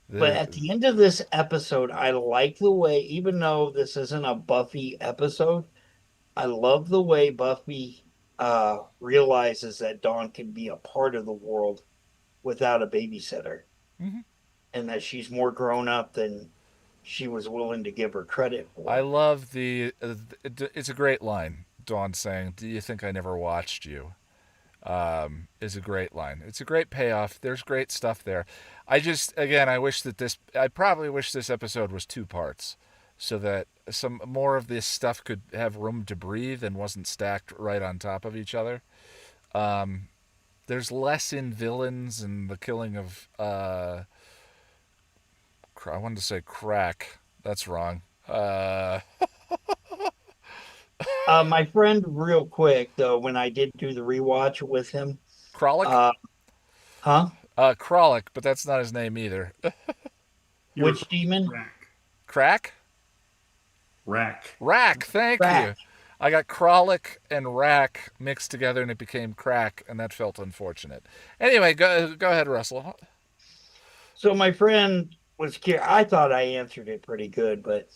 But The at the end of this episode, I like the way, even though this isn't a Buffy episode, I love the way Buffy realizes that Dawn can be a part of the world without a babysitter, Mhm. and that she's more grown up than she was willing to give her credit I for. love it's a great line. Dawn saying, "Do you think I never watched you?" Is a great line. It's a great payoff. There's great stuff there. I just, again, I probably wish this episode was 2 parts so that some more of this stuff could have room to breathe and wasn't stacked right on top of each other. Um, there's less in villains and the killing of, I wanted to say crack. That's wrong. My friend, real quick though, when I did do the rewatch with him, Kralik? uh, huh? Kralik, but that's not his name either. You Which refer to demon? Rack. Crack? Rack. Rack, thank Crack. you. I got Kralik and Rack mixed together and it became Crack, and that felt unfortunate. Anyway, go ahead, Russell. So my friend was curious. I thought I answered it pretty good, but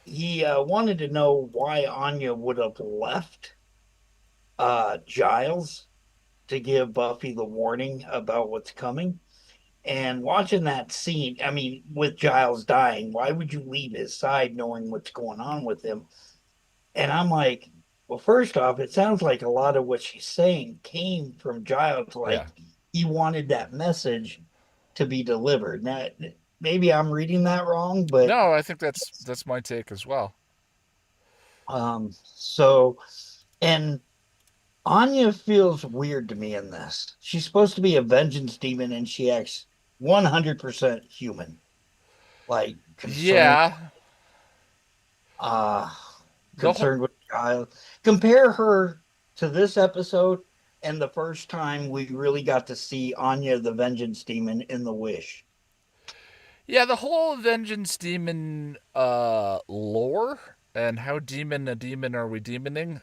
he wanted to know why Anya would have left Giles to give Buffy the warning about what's coming. And watching that scene, I mean, with Giles dying, why would you leave his side knowing what's going on with him? And I'm like, well, first off, it sounds like a lot of what she's saying came from Giles. Yeah. Like he wanted that message to be delivered. Now, maybe I'm reading that wrong, but No, I think that's my take as well. so and Anya feels weird to me in this. She's supposed to be a vengeance demon and she acts 100% human. Like concerned Yeah. uh The whole, concerned with child. Compare her to this episode and the first time we really got to see Anya the vengeance demon in the Wish. yeah, the whole vengeance demon lore and how demon a demon are we demoning?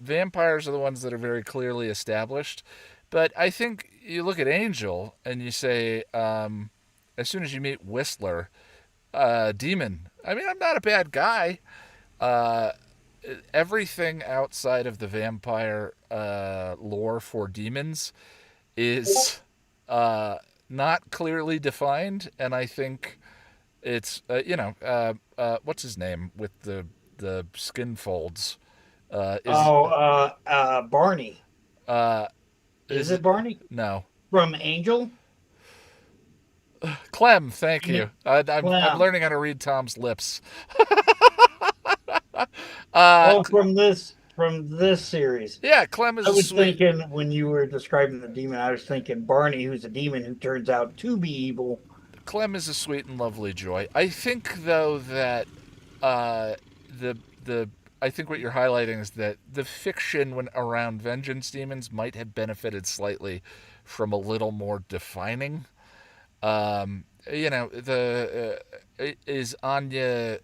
Vampires are the ones that are very clearly established. But I think you look at Angel and you say, as soon as you meet Whistler, demon. I mean, I'm not a bad guy. Uh, Everything outside of the vampire lore for demons is not clearly defined, and I think it's what's his name with the skin folds is Barney. uh Is is it Barney no from Angel? Clem. Thank you. I'm Clem. learning how to read Tom's lips. uh, Oh, from this series. yeah, Clem is I a was sweet. thinking when you were describing the demon, I was thinking Barney, who's a demon who turns out to be evil. Clem is a sweet and lovely joy. I think though that uh, the I think what you're highlighting is that the fiction when around vengeance demons might have benefited slightly from a little more defining. The is Anya's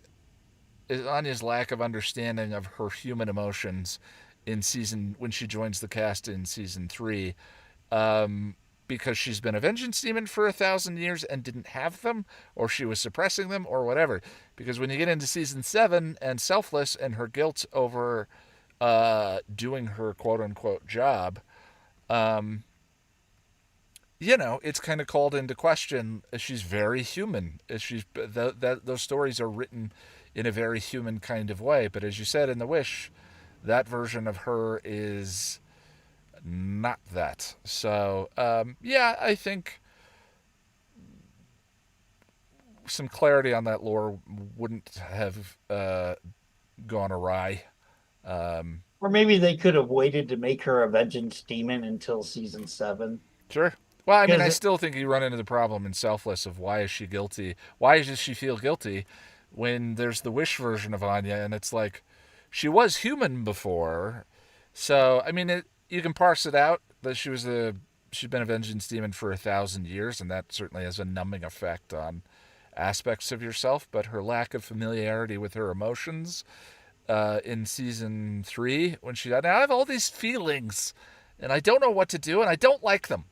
lack of understanding of her human emotions in season when she joins the cast in season 3, because she's been a vengeance demon for 1,000 years and didn't have them, or she was suppressing them, or whatever. Because when you get into season 7 and Selfless and her guilt over doing her quote unquote job, it's kind of called into question. She's very human. Those stories are written in a very human kind of way. But as you said in The Wish, that version of her is not that. So, yeah, I think some clarity on that lore wouldn't have gone awry. Or maybe they could have waited to make her a vengeance demon until season 7. Sure. Well, I mean, I Because still think you run into the problem in Selfless of why is she guilty? Why does she feel guilty when there's the Wish version of Anya, and it's like she was human before. So I mean, you can parse it out that she's been a vengeance demon for 1,000 years, and that certainly has a numbing effect on aspects of yourself. But her lack of familiarity with her emotions in season 3 when she died, now I have all these feelings, and I don't know what to do, and I don't like them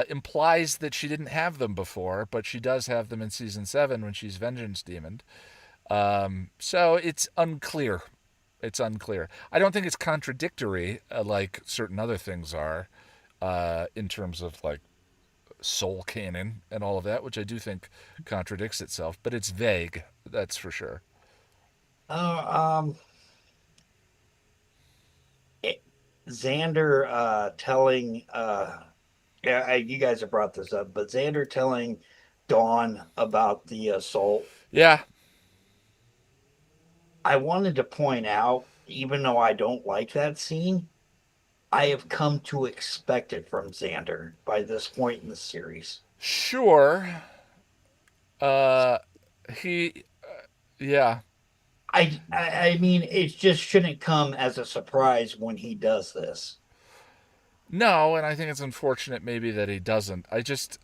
implies that she didn't have them before, but she does have them in season 7 when she's Vengeance Demon. So it's unclear. It's unclear. I don't think it's contradictory like certain other things are in terms of like soul canon and all of that, which I do think contradicts itself, but it's vague. That's for sure. uh, um, it, Xander telling yeah, you guys have brought this up, but Xander telling Dawn about the assault. Yeah, I wanted to point out, even though I don't like that scene, I have come to expect it from Xander by this point in the series. sure. Uh, he, yeah. I mean, it just shouldn't come as a surprise when he does this. No, and I think it's unfortunate maybe that he doesn't. I just,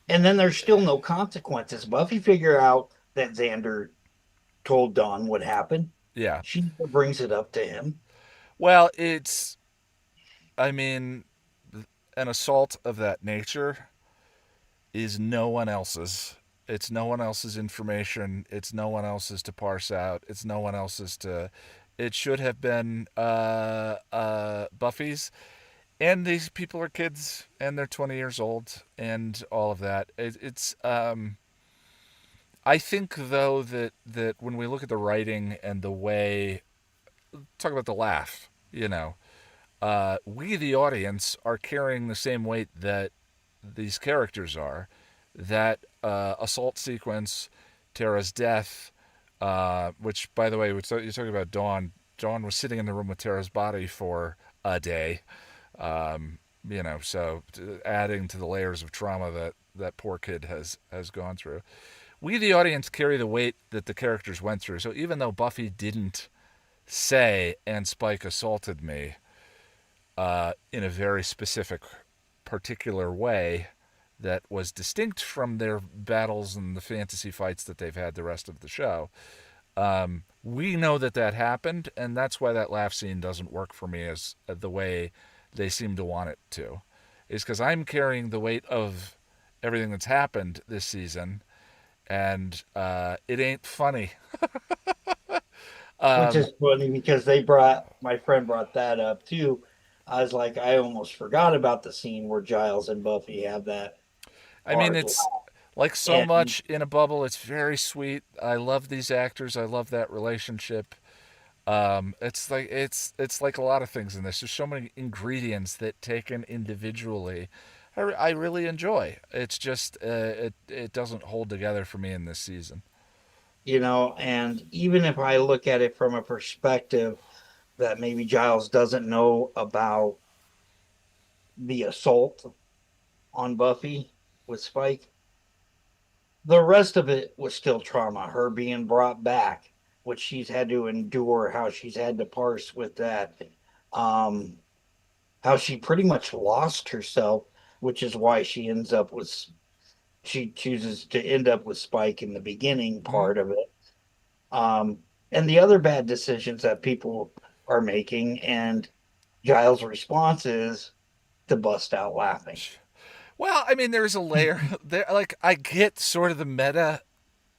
And then there's still no consequences. Buffy figure out that Xander told Dawn what happened. yeah. She brings it up to him. Well, I mean, an assault of that nature is no one else's. It's no one else's information. It's no one else's to parse out. It's no one else's to. It should have been Buffy's. And these people are kids, and they're 20 years old, and all of that. It's. I think though that when we look at the writing and the way, talk about the laugh, we, the audience, are carrying the same weight that these characters are. That assault sequence, Tara's death, which, by the way, you're talking about Dawn. Dawn was sitting in the room with Tara's body for a day. So adding to the layers of trauma that poor kid has gone through. We, the audience, carry the weight that the characters went through. So even though Buffy didn't say, and Spike assaulted me, in a very specific, particular way that was distinct from their battles and the fantasy fights that they've had the rest of the show. We know that happened, and that's why that laugh scene doesn't work for me as the way they seem to want it to. Is because I'm carrying the weight of everything that's happened this season, and it ain't funny. Which Um, is funny because they brought my friend brought that up too. I was like, I almost forgot about the scene where Giles and Buffy have that I mean, hard it's laugh. like so And much in a bubble. It's very sweet. I love these actors. I love that relationship. It's like a lot of things in this. There's so many ingredients that taken individually, I really enjoy. It's just it doesn't hold together for me in this season. and even if I look at it from a perspective that maybe Giles doesn't know about the assault on Buffy with Spike, the rest of it was still trauma. Her being brought back, what she's had to endure, how she's had to parse with that, um, how she pretty much lost herself, which is why she chooses to end up with Spike in the beginning Mm-hmm. part of it. Um, and the other bad decisions that people are making, and Giles' response is to bust out laughing. Well, I mean, there's a layer there. Like I get sort of the meta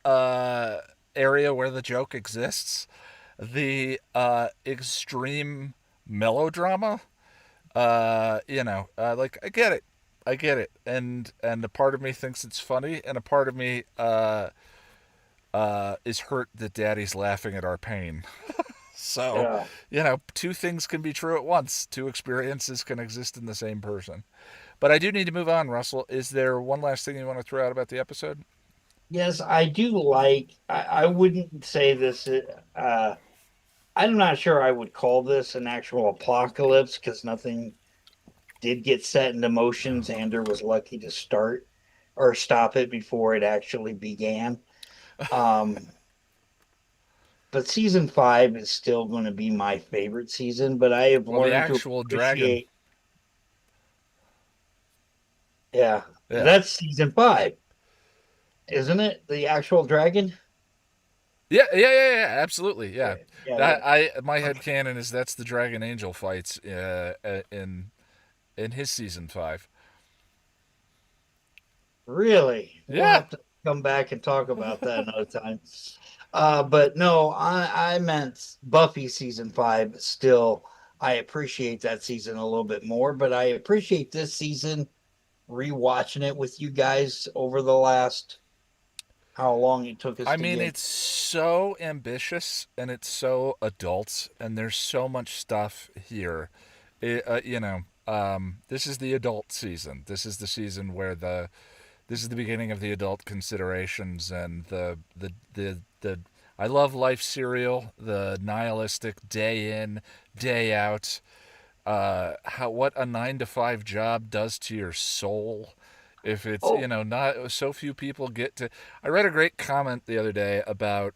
uh, area where the joke exists, the extreme melodrama. Like I get it. I get it, and a part of me thinks it's funny, and a part of me is hurt that Daddy's laughing at our pain. So, Yeah. two things can be true at once. Two experiences can exist in the same person. But I do need to move on, Russell. Is there one last thing you want to throw out about the episode? Yes, I do like. I wouldn't say this. I'm not sure I would call this an actual apocalypse because nothing did get set into motion. Xander was lucky to start or stop it before it actually began. Um, but season 5 is still going to be my favorite season. But I have Well, the learned to actual dragon. appreciate. Yeah, Yeah. that's season 5, isn't it? The actual dragon. Yeah, absolutely. Yeah, Yeah. yeah, yeah. I my head Okay. canon is that's the Dragon Angel fights in his season 5. Really? We'll Yeah. have to come back and talk about that another time. But no, I meant Buffy season 5. Still, I appreciate that season a little bit more, but I appreciate this season rewatching it with you guys over the last how long it took us I to mean, get. it's so ambitious and it's so adult, and there's so much stuff here. This is the adult season. This is the season where this is the beginning of the adult considerations and the I love life serial, the nihilistic day in, day out, how what a 9 to 5 job does to your soul. If it's Oh, not so few people get to. I read a great comment the other day about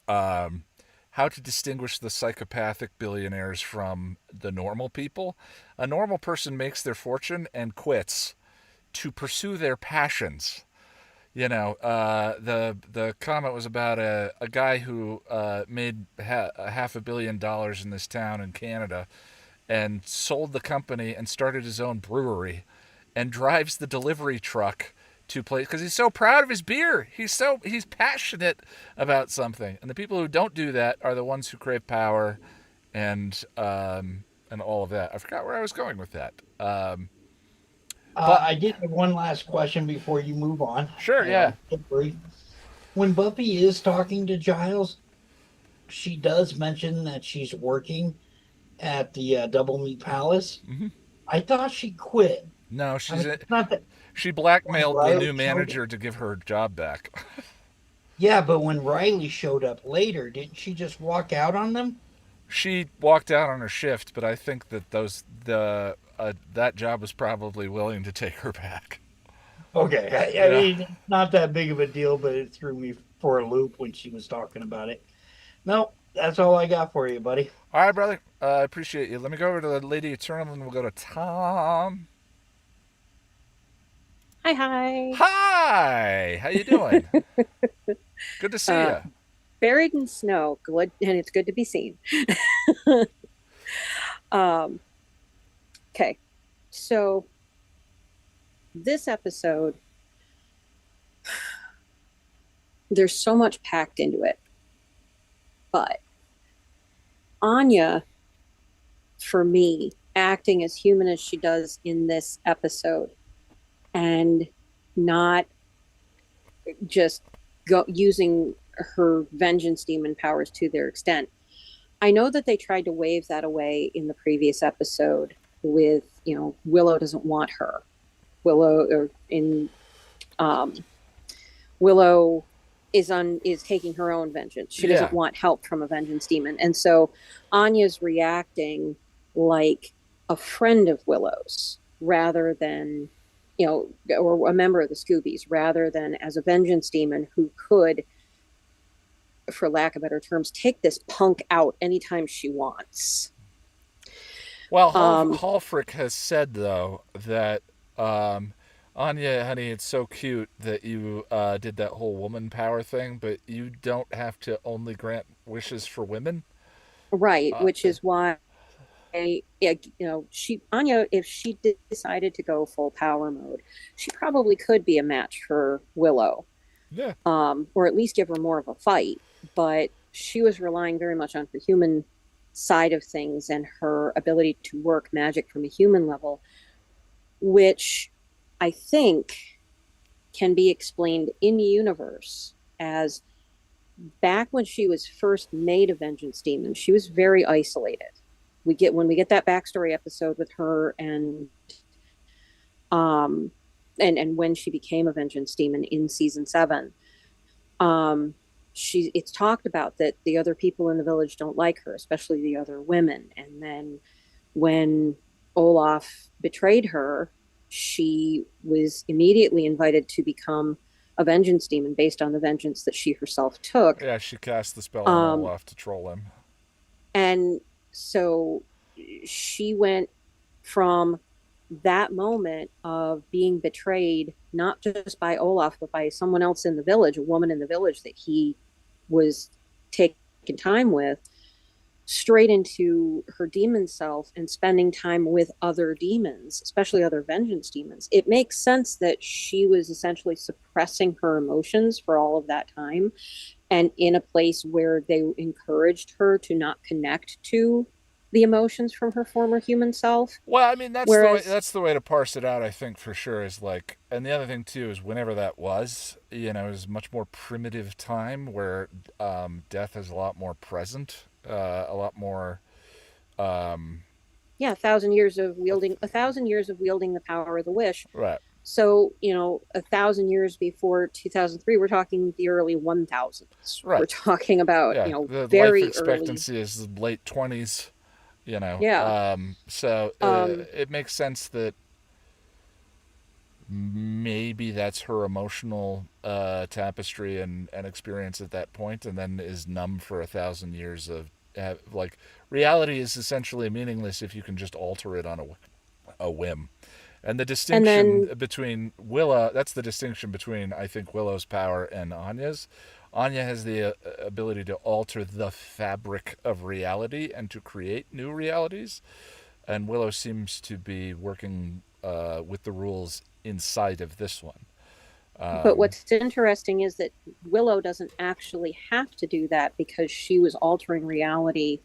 um, how to distinguish the psychopathic billionaires from the normal people. A normal person makes their fortune and quits to pursue their passions. The comment was about a guy who made $500 million in this town in Canada and sold the company and started his own brewery and drives the delivery truck to place because he's so proud of his beer. He's passionate about something. And the people who don't do that are the ones who crave power and all of that. I forgot where I was going with that. But I did have one last question before you move on, sure, and I'll yeah. keep it brief. When Buffy is talking to Giles, she does mention that she's working at the Double Meat Palace. Hmm. I thought she quit. No, I mean, she's it's not that she when blackmailed the Riley new showed up. manager to give her job back. Yeah, but when Riley showed up later, didn't she just walk out on them? She walked out on her shift, but I think that that job was probably willing to take her back. Okay, I Yeah. mean, it's not that big of a deal, but it threw me for a loop when she was talking about it. No, that's all I got for you, buddy. All right, brother. I appreciate you. Let me go over to the Lady Eternal, and we'll go to Tom. Hi, hi. Hi, how you doing? Good to see Uh, you. Buried in snow, good, and it's good to be seen. um, okay, so this episode, there's so much packed into it, but Anya, for me, acting as human as she does in this episode, and not just using her vengeance demon powers to their extent. I know that they tried to wave that away in the previous episode with, Willow doesn't want her. Um, Willow is taking her own vengeance. She Yeah. doesn't want help from a vengeance demon. And so Anya's reacting like a friend of Willow's rather than, or a member of the Scoobies, rather than as a vengeance demon who could, for lack of better terms, take this punk out anytime she wants. Well, Um, Halfrick has said though that Anya, honey, it's so cute that you did that whole woman power thing, but you don't have to only grant wishes for women. right, Uh, which is why Anya, if she decided to go full power mode, she probably could be a match for Willow, yeah. or at least give her more of a fight. But she was relying very much on her human side of things and her ability to work magic from a human level, which I think can be explained in the universe as back when she was first made a vengeance demon, she was very isolated. When we get that backstory episode with her and when she became a vengeance demon in season 7, it's talked about that the other people in the village don't like her, especially the other women. And then when Olaf betrayed her, she was immediately invited to become a vengeance demon based on the vengeance that she herself took. Yeah, she cast the spell on Um, Olaf to troll him. and so she went from that moment of being betrayed, not just by Olaf, but by someone else in the village, a woman in the village that he was taking time with, straight into her demon self and spending time with other demons, especially other vengeance demons. It makes sense that she was essentially suppressing her emotions for all of that time, and in a place where they encouraged her to not connect to the emotions from her former human self. Well, I mean, Whereas, that's the way to parse it out. I think for sure is like, and the other thing too is whenever that was, it was a much more primitive time where death is a lot more present, a lot more. Um, yeah, a thousand years of wielding the power of the wish. right. So, 1,000 years before 2003, we're talking the early 1000s. Right. We're talking about, Yeah. The life very early. expectancy is late 20s. Yeah. So Um, it makes sense that maybe that's her emotional tapestry and experience at that point, and then is numb for 1,000 years of like reality is essentially meaningless if you can just alter it on a whim. And the and distinction then, between Willa, that's the distinction between, I think, Willow's power and Anya's. Anya has the ability to alter the fabric of reality and to create new realities. And Willow seems to be working with the rules inside of this one. but what's interesting is that Willow doesn't actually have to do that because she was altering reality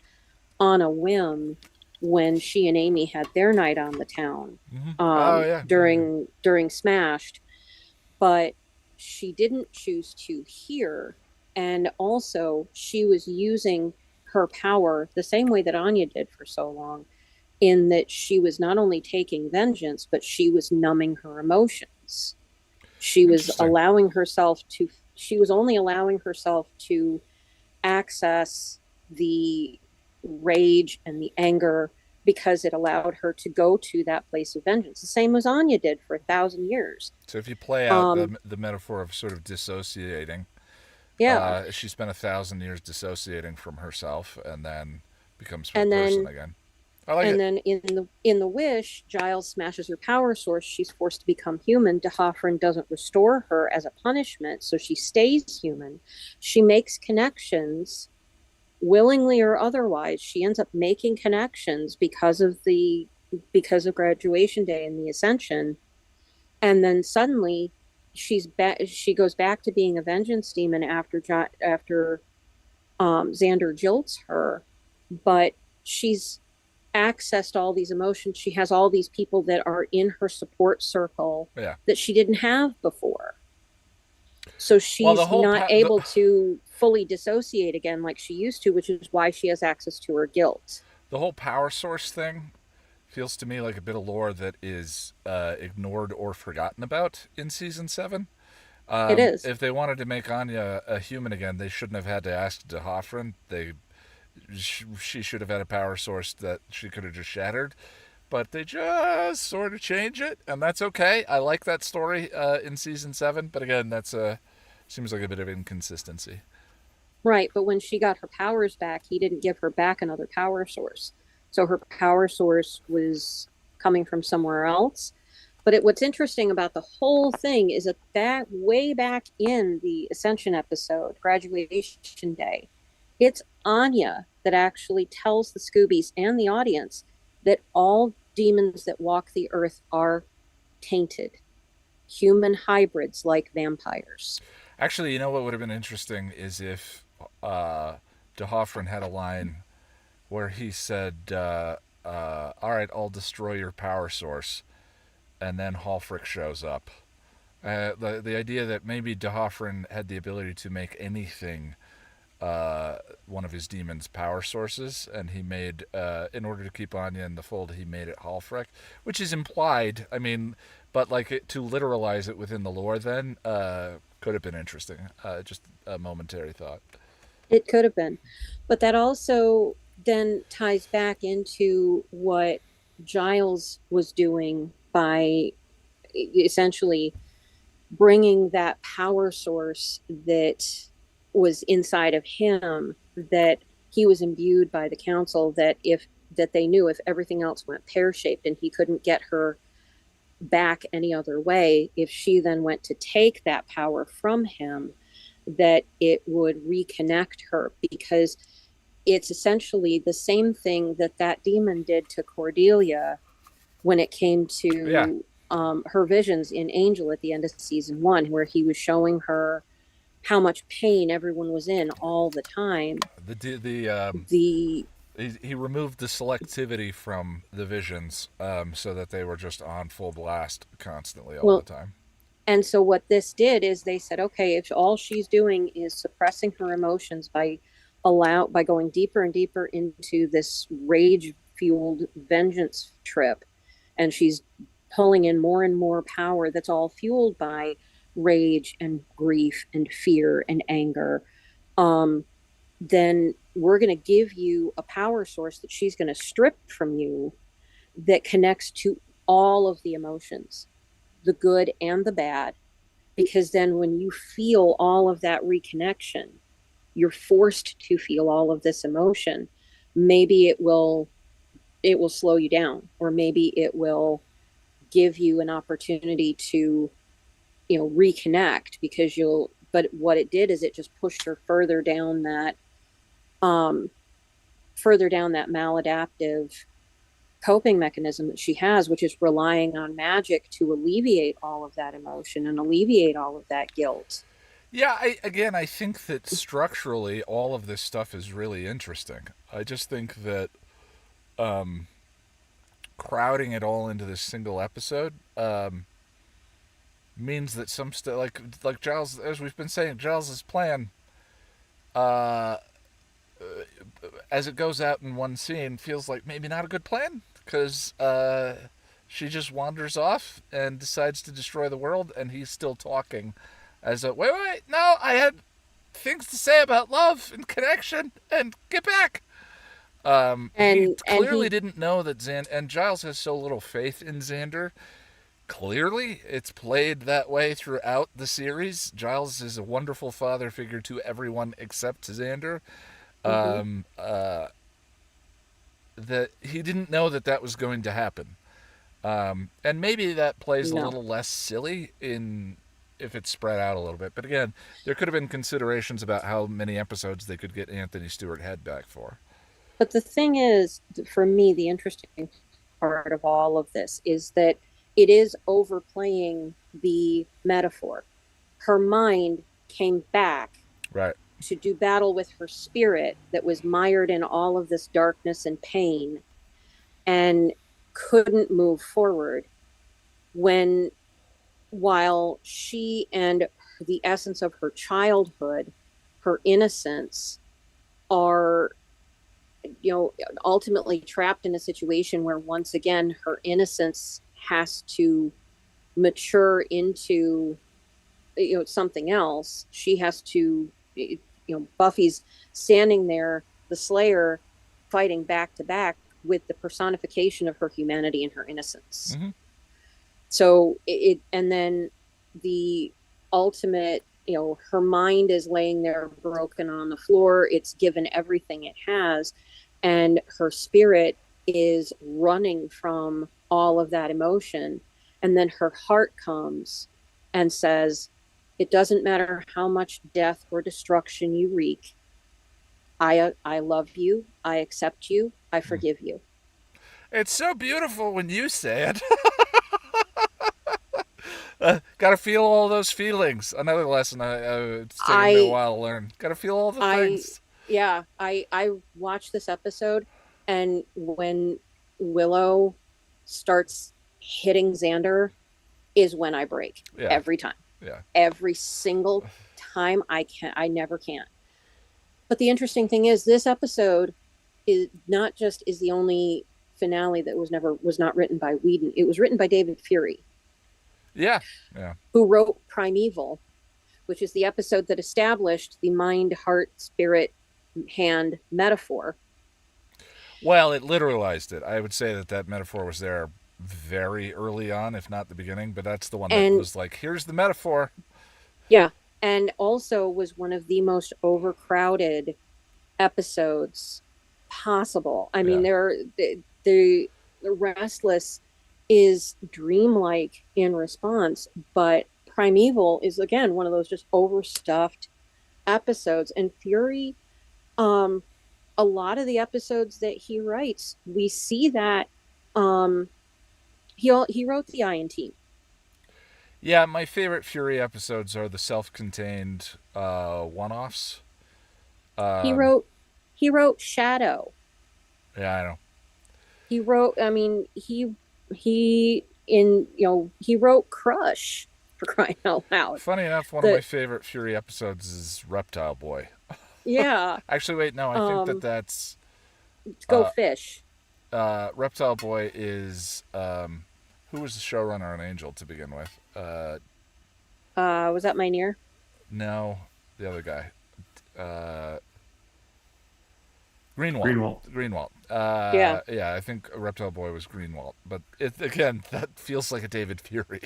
on a whim when she and Amy had their night on the town, Oh, yeah. during Smashed, but she didn't choose to hear. And also, she was using her power the same way that Anya did for so long, in that she was not only taking vengeance, but she was numbing her emotions. She was Interesting. she was only allowing herself to access the rage and the anger because it allowed her to go to that place of vengeance. The same as Anya did for 1,000 years. So if you play out Um, the metaphor of sort of dissociating, yeah. she spent 1,000 years dissociating from herself and then becomes her And person then again. I like and it. then in the wish, Giles smashes her power source. She's forced to become human. D'Hoffryn doesn't restore her as a punishment, so she stays human. She makes connections, willingly or otherwise. She ends up making connections because of graduation day and the ascension. And then suddenly she goes back to being a vengeance demon after Xander jilts her, but she's accessed all these emotions. She has all these people that are in her support circle Yeah. that she didn't have before. So Well, the she's whole not able to fully dissociate again like she used to, which is why she has access to her guilt. the whole power source thing feels to me like a bit of lore that is ignored or forgotten about in season 7. It is. If they wanted to make Anya a human again, they shouldn't have had to ask D'Hoffryn. She should have had a power source that she could have just shattered, but they just sort of change it, and that's okay. I like that story in season 7, but again, that's seems like a bit of inconsistency. Right, but when she got her powers back, he didn't give her back another power source. So her power source was coming from somewhere else. But what's interesting about the whole thing is that way back in the Ascension episode, Graduation Day, it's Anya that actually tells the Scoobies and the audience that all demons that walk the earth are tainted, human hybrids like vampires. Actually, you know what would have been interesting is if D'Hoffryn had a line where he said, "All right, I'll destroy your power source," and then Halfrick shows up. The idea that maybe D'Hoffryn had the ability to make anything one of his demons' power sources, and he made, in order to keep Anya in the fold, he made it Halfrek, which is implied. I mean, but to literalize it within the lore, then could have been interesting. Just a momentary thought. It could have been. But that also then ties back into what Giles was doing by essentially bringing that power source that was inside of him, that he was imbued by the council, that they knew if everything else went pear-shaped and he couldn't get her back any other way, if she then went to take that power from him, that it would reconnect her, because it's essentially the same thing that demon did to Cordelia when it came Yeah. to her visions in Angel at the end of season 1, where he was showing her how much pain everyone was in all the time. The he removed the selectivity from the visions, so that they were just on full blast constantly all the time. And so what this did is they said, okay, if all she's doing is suppressing her emotions by going deeper and deeper into this rage fueled vengeance trip, and she's pulling in more and more power that's all fueled by rage and grief and fear and anger, then we're going to give you a power source that she's going to strip from you that connects to all of the emotions, the good and the bad. Because then when you feel all of that reconnection, you're forced to feel all of this emotion. Maybe it will slow you down, or maybe it will give you an opportunity to, reconnect, because but what it did is it just pushed her further down that maladaptive coping mechanism that she has, which is relying on magic to alleviate all of that emotion and alleviate all of that guilt. Yeah, I think that structurally all of this stuff is really interesting. I just think that crowding it all into this single episode means that some stuff, like Giles, as we've been saying, Giles's plan, as it goes out in one scene, feels like maybe not a good plan, because she just wanders off and decides to destroy the world, and he's still talking as a, wait, no, I had things to say about love and connection, and get back. He clearly didn't know that Xander, and Giles has so little faith in Xander. Clearly, it's played that way throughout the series. Giles is a wonderful father figure to everyone except Xander. That he didn't know that was going to happen. And maybe that plays a little less silly if it's spread out a little bit. But again, there could have been considerations about how many episodes they could get Anthony Stewart Head back for. But the thing is, for me, the interesting part of all of this is that it is overplaying the metaphor. Her mind came back to do battle with her spirit that was mired in all of this darkness and pain and couldn't move forward, while she and the essence of her childhood, her innocence, are ultimately trapped in a situation where, once again, her innocence has to mature into something else. She has to, Buffy's standing there, the Slayer, fighting back to back with the personification of her humanity and her innocence. Mm-hmm. So and then the ultimate, her mind is laying there broken on the floor. It's given everything it has, and her spirit is running from all of that emotion. And then her heart comes and says, it doesn't matter how much death or destruction you wreak. I love you. I accept you. I forgive you. It's so beautiful when you say it. Gotta feel all those feelings. Another lesson it's taken me a while to learn. Gotta feel all the things. Yeah, I watched this episode, and when Willow starts hitting Xander is when I break. Yeah. Every time. Yeah. Every single time. I never can. But the interesting thing is, this episode is not just is the only finale that was not written by Whedon. It was written by David Fury. Yeah. Who wrote Primeval, which is the episode that established the mind, heart, spirit, hand metaphor. Well, it literalized it. I would say that metaphor was there very early on, if not the beginning, but that's the one that And was like, here's the metaphor. yeah, and also was one of the most overcrowded episodes possible. I mean, Yeah. the Restless is dreamlike in response, but Primeval is again one of those just overstuffed episodes. And Fury, um, a lot of the episodes that he writes, we see that he wrote the Iron Team. Yeah, my favorite Fury episodes are the self-contained one-offs. He Um, wrote he wrote Shadow. yeah, I know. He wrote. I mean, he wrote Crush, for crying out loud. Funny enough, one of my The favorite Fury episodes is Reptile Boy. Yeah, Actually, wait, no, I think um, that's Go uh, Fish. Reptile Boy is who was the showrunner on Angel to begin with? Was that Minear? No, the other guy. Uh, Greenwald. Greenwald. Greenwald. Yeah, Yeah, I think Reptile Boy was Greenwald, but again, that feels like a David Fury.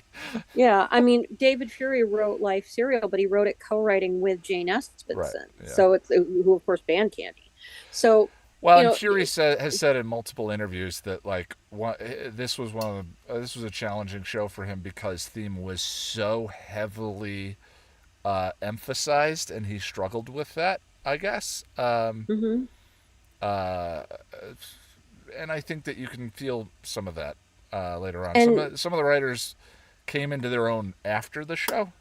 yeah. I mean, David Fury wrote Life Serial, but he wrote it co-writing with Jane Right. Espenson. Yeah. So it's who, of course, banned Candy. So Well, you and know, Fury has said in multiple interviews that this was this was a challenging show for him because theme was so heavily emphasized, and he struggled with that. I guess. mhm. Uh, and I think that you can feel some of that later on. And Some of the writers came into their own after the show.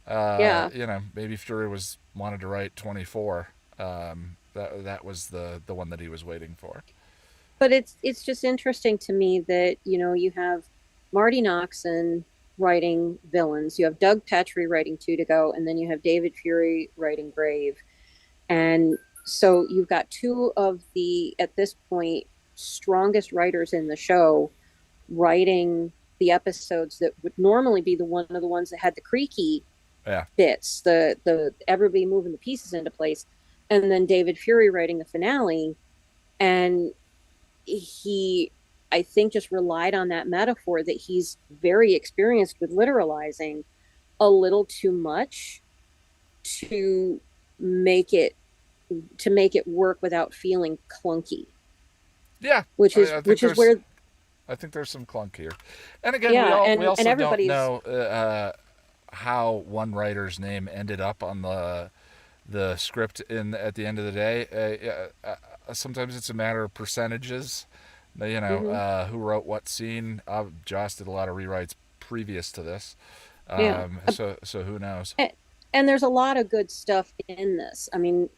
yeah, Maybe Fury wanted to write 24. That was the one that he was waiting for. but it's just interesting to me that you have Marty Noxon writing villains, you have Doug Petrie writing Two to Go, and then you have David Fury writing Grave, and so you've got two of the at this point strongest writers in the show writing the episodes that would normally be the one of the ones that had the creaky Yeah. bits, the everybody moving the pieces into place, and then David Fury writing the finale, and he I think just relied on that metaphor that he's very experienced with literalizing a little too much to make it work without feeling clunky, Yeah. which is where I think there's some clunk here, and again, yeah, we also and don't everybody's know how one writer's name ended up on the script at the end of the day. Sometimes it's a matter of percentages. mhm, Who wrote what scene. Joss did a lot of rewrites previous to this, yeah. so who knows? And there's a lot of good stuff in this. I mean,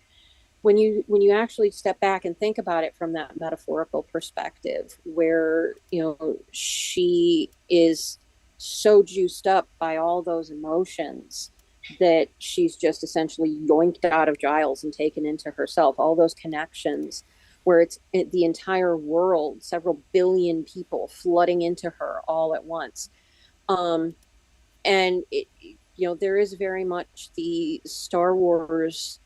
when you actually step back and think about it from that metaphorical perspective, where she is so juiced up by all those emotions that she's just essentially yoinked out of Giles and taken into herself, all those connections where it's the entire world, several billion people flooding into her all at once. um and there is very much the Star Wars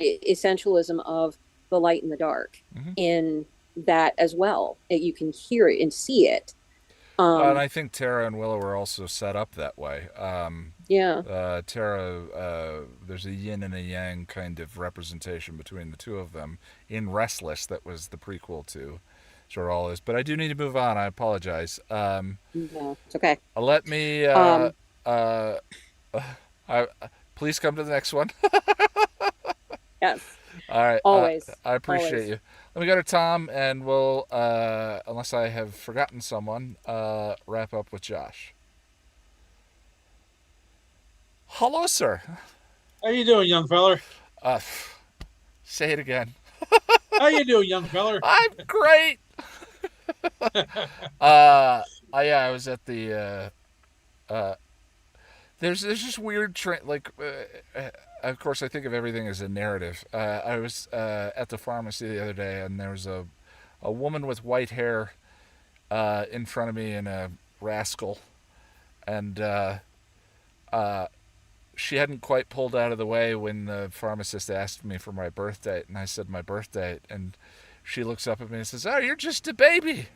essentialism of the light and the dark Mm-hmm. in that as well. You can hear it and see it. Well, and um I think Tara and Willow are also set up that way. yeah, Tara, there's a yin and a yang kind of representation between the two of them in Restless. That was the prequel to sort of all this. But I do need to move on. I apologize. no, it's okay. Let me. um I, please come to the next one. yes, All right. always, I appreciate always. you. Let me go to Tom, and we'll, unless I have forgotten someone, wrap up with Josh. Hello, sir. How you doing, young feller? Uh, say it again. How you doing, young feller? I'm great. Yeah, I was at the. There's this weird trend, of course, I think of everything as a narrative. I was at the pharmacy the other day, and there was a woman with white hair in front of me and a rascal, and she hadn't quite pulled out of the way when the pharmacist asked me for my birth date, and I said my birth date, and she looks up at me and says, "Oh, you're just a baby.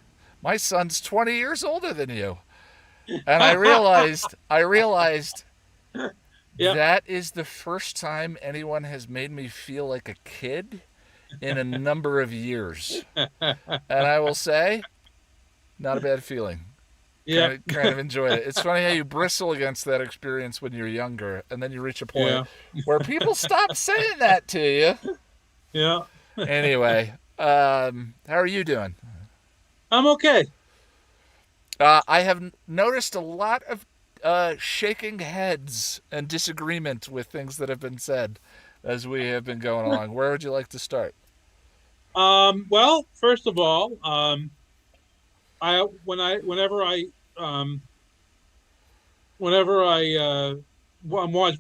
My son's 20 years older than you." And I realized Yep. that is the first time anyone has made me feel like a kid in a number of years. And I will say, not a bad feeling. Yeah. Kind of enjoyed it. It's funny how you bristle against that experience when you're younger, and then you reach a point where people stop saying that to you. Yeah. Anyway, how are you doing? I'm okay. I have noticed a lot of shaking heads and disagreement with things that have been said as we have been going along. Where would you like to start? Well, first of all, I'm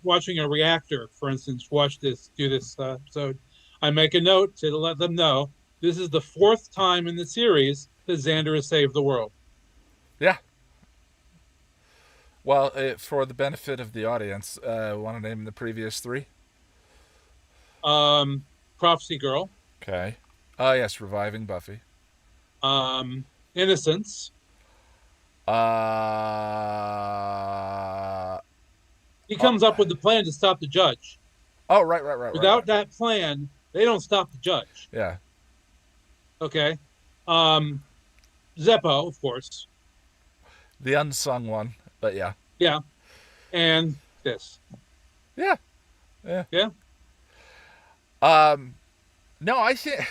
watching a reactor, for instance, do this episode, I make a note to let them know this is the fourth time in the series that Xander has saved the world. Yeah. Well, for the benefit of the audience, want to name the previous three? Prophecy Girl, Okay. Oh, yes, reviving Buffy. Innocence. He comes up with the plan to stop the judge. Oh, right. Without that plan, they don't stop the judge. Yeah. Okay. Zeppo, of course. The unsung one, but yeah. Yeah. And this. Yeah. No, I think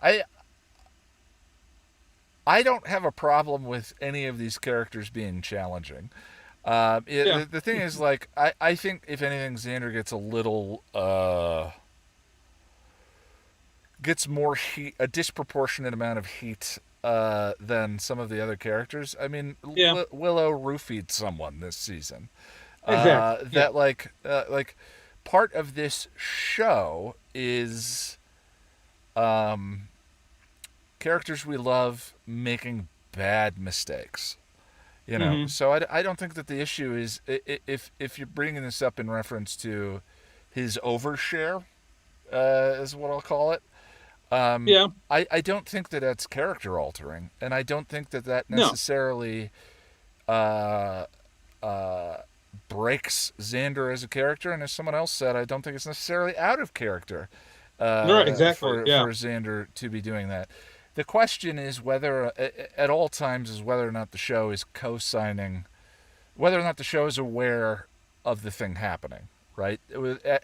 I don't have a problem with any of these characters being challenging. The thing is, like, I think if anything, Xander gets a little gets more heat, a disproportionate amount of heat than some of the other characters. I mean, Willow roofied someone this season. Exactly. That like part of this show is characters we love making bad mistakes. You know, so I don't think that the issue is if you're bringing this up in reference to his overshare, is what I'll call it. I don't think that that's character altering, and I don't think that that necessarily breaks Xander as a character. And as someone else said, I don't think it's necessarily out of character exactly. for Xander to be doing that. The question is whether, at all times, is whether or not the show is co-signing, whether or not the show is aware of the thing happening. Right?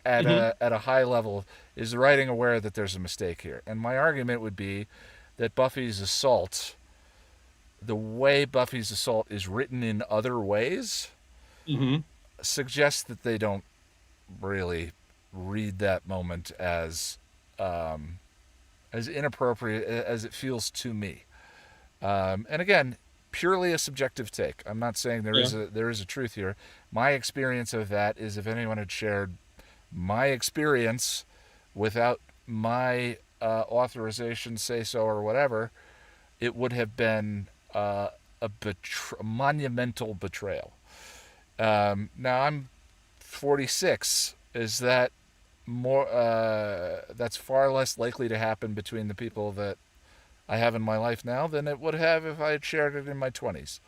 At a high level, is the writing aware that there's a mistake here? And my argument would be that Buffy's assault, the way Buffy's assault is written in other ways, suggests that they don't really read that moment as inappropriate as it feels to me. And again, purely a subjective take. I'm not saying there is a truth here. My experience of that is if anyone had shared my experience without my authorization, say so or whatever, it would have been a monumental betrayal. Now I'm 46. Is that more? That's far less likely to happen between the people that I have in my life now than it would have if I had shared it in my 20s.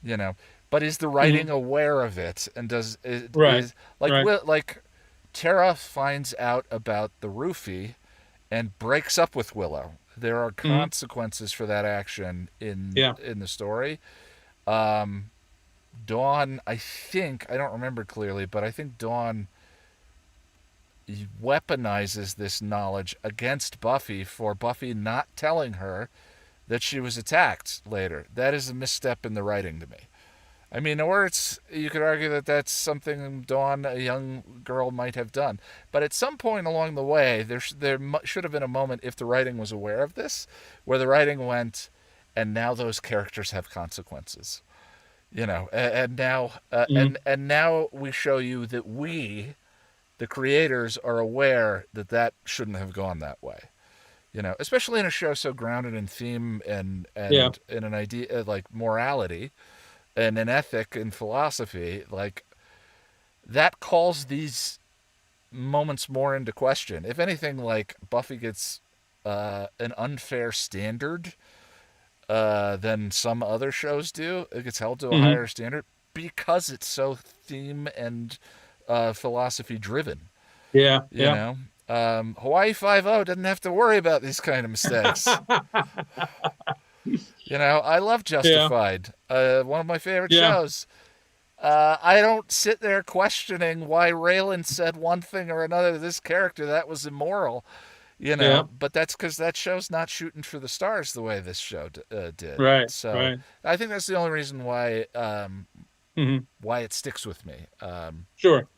You know, but is the writing aware of it, and like Tara finds out about the roofie and breaks up with Willow. There are consequences for that action in the story. Dawn, I think, I don't remember clearly, but I think Dawn weaponizes this knowledge against Buffy for Buffy not telling her that she was attacked later. That is a misstep in the writing to me. I mean, or you could argue that that's something Dawn, a young girl, might have done. But at some point along the way, there should have been a moment, if the writing was aware of this, where the writing went, and now those characters have consequences. You know, and now and now we show you that we, the creators, are aware that that shouldn't have gone that way. You know, especially in a show so grounded in theme and in an idea like morality and an ethic and philosophy. Like, that calls these moments more into question. If anything, like Buffy gets an unfair standard than some other shows do. It gets held to a higher standard because it's so theme and philosophy driven. Yeah, You know, Hawaii Five-O didn't have to worry about these kind of mistakes. You know, I love Justified, one of my favorite shows. I don't sit there questioning why Raylan said one thing or another to this character that was immoral, you know. But that's because that show's not shooting for the stars the way this show did. Right. So right. I think that's the only reason why it sticks with me. Sure.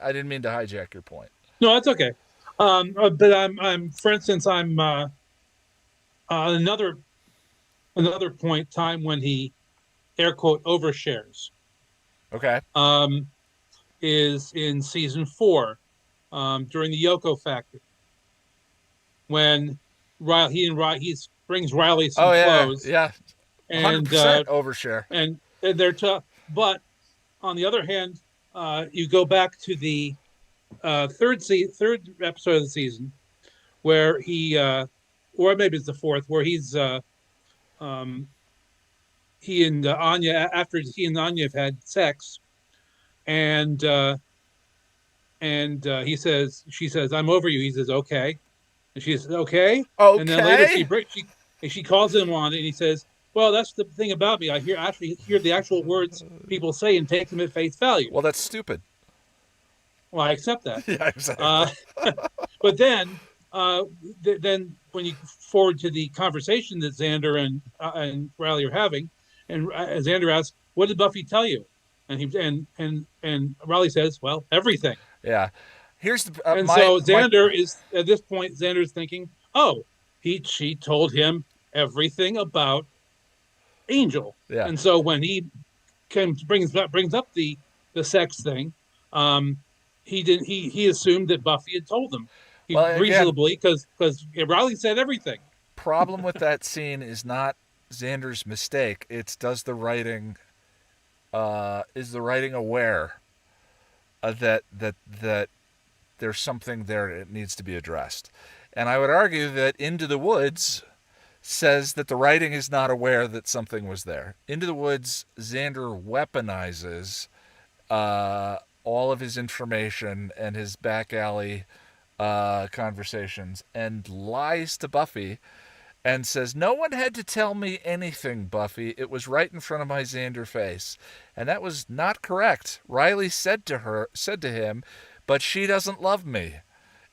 I didn't mean to hijack your point. No, that's okay. But I'm for instance, I'm another point time when he air quote overshares. Okay. Is in season 4, during the Yoko factory, when he brings Riley some clothes. Yeah. 100% overshare. And they're tough. But on the other hand, you go back to the third episode of the season, where he, or maybe it's the fourth, where he's he and Anya, after he and Anya have had sex, and she says, "I'm over you." He says, "Okay," and she says, "Okay." And then later she calls him on it, and he says, "Well, that's the thing about me. I hear the actual words people say and take them at face value." Well, that's stupid. Well, I accept that. Yeah, exactly. But then when you forward to the conversation that Xander and Riley are having, and Xander asks, "What did Buffy tell you?" And Riley says, "Well, everything." Yeah. Here's the so Xander is at this point. Xander's thinking, "Oh, she told him everything about Angel." Yeah. And so when he brings up the sex thing, he assumed that Buffy had told him. Reasonably, because Riley said everything. Problem with that scene is not Xander's mistake. It's is the writing aware that there's something there that needs to be addressed. And I would argue that Into the Woods says that the writing is not aware that something was there. Into the Woods, Xander weaponizes all of his information and his back alley conversations and lies to Buffy and says, "No one had to tell me anything, Buffy. It was right in front of my Xander face." And that was not correct. Riley said to him, "But she doesn't love me."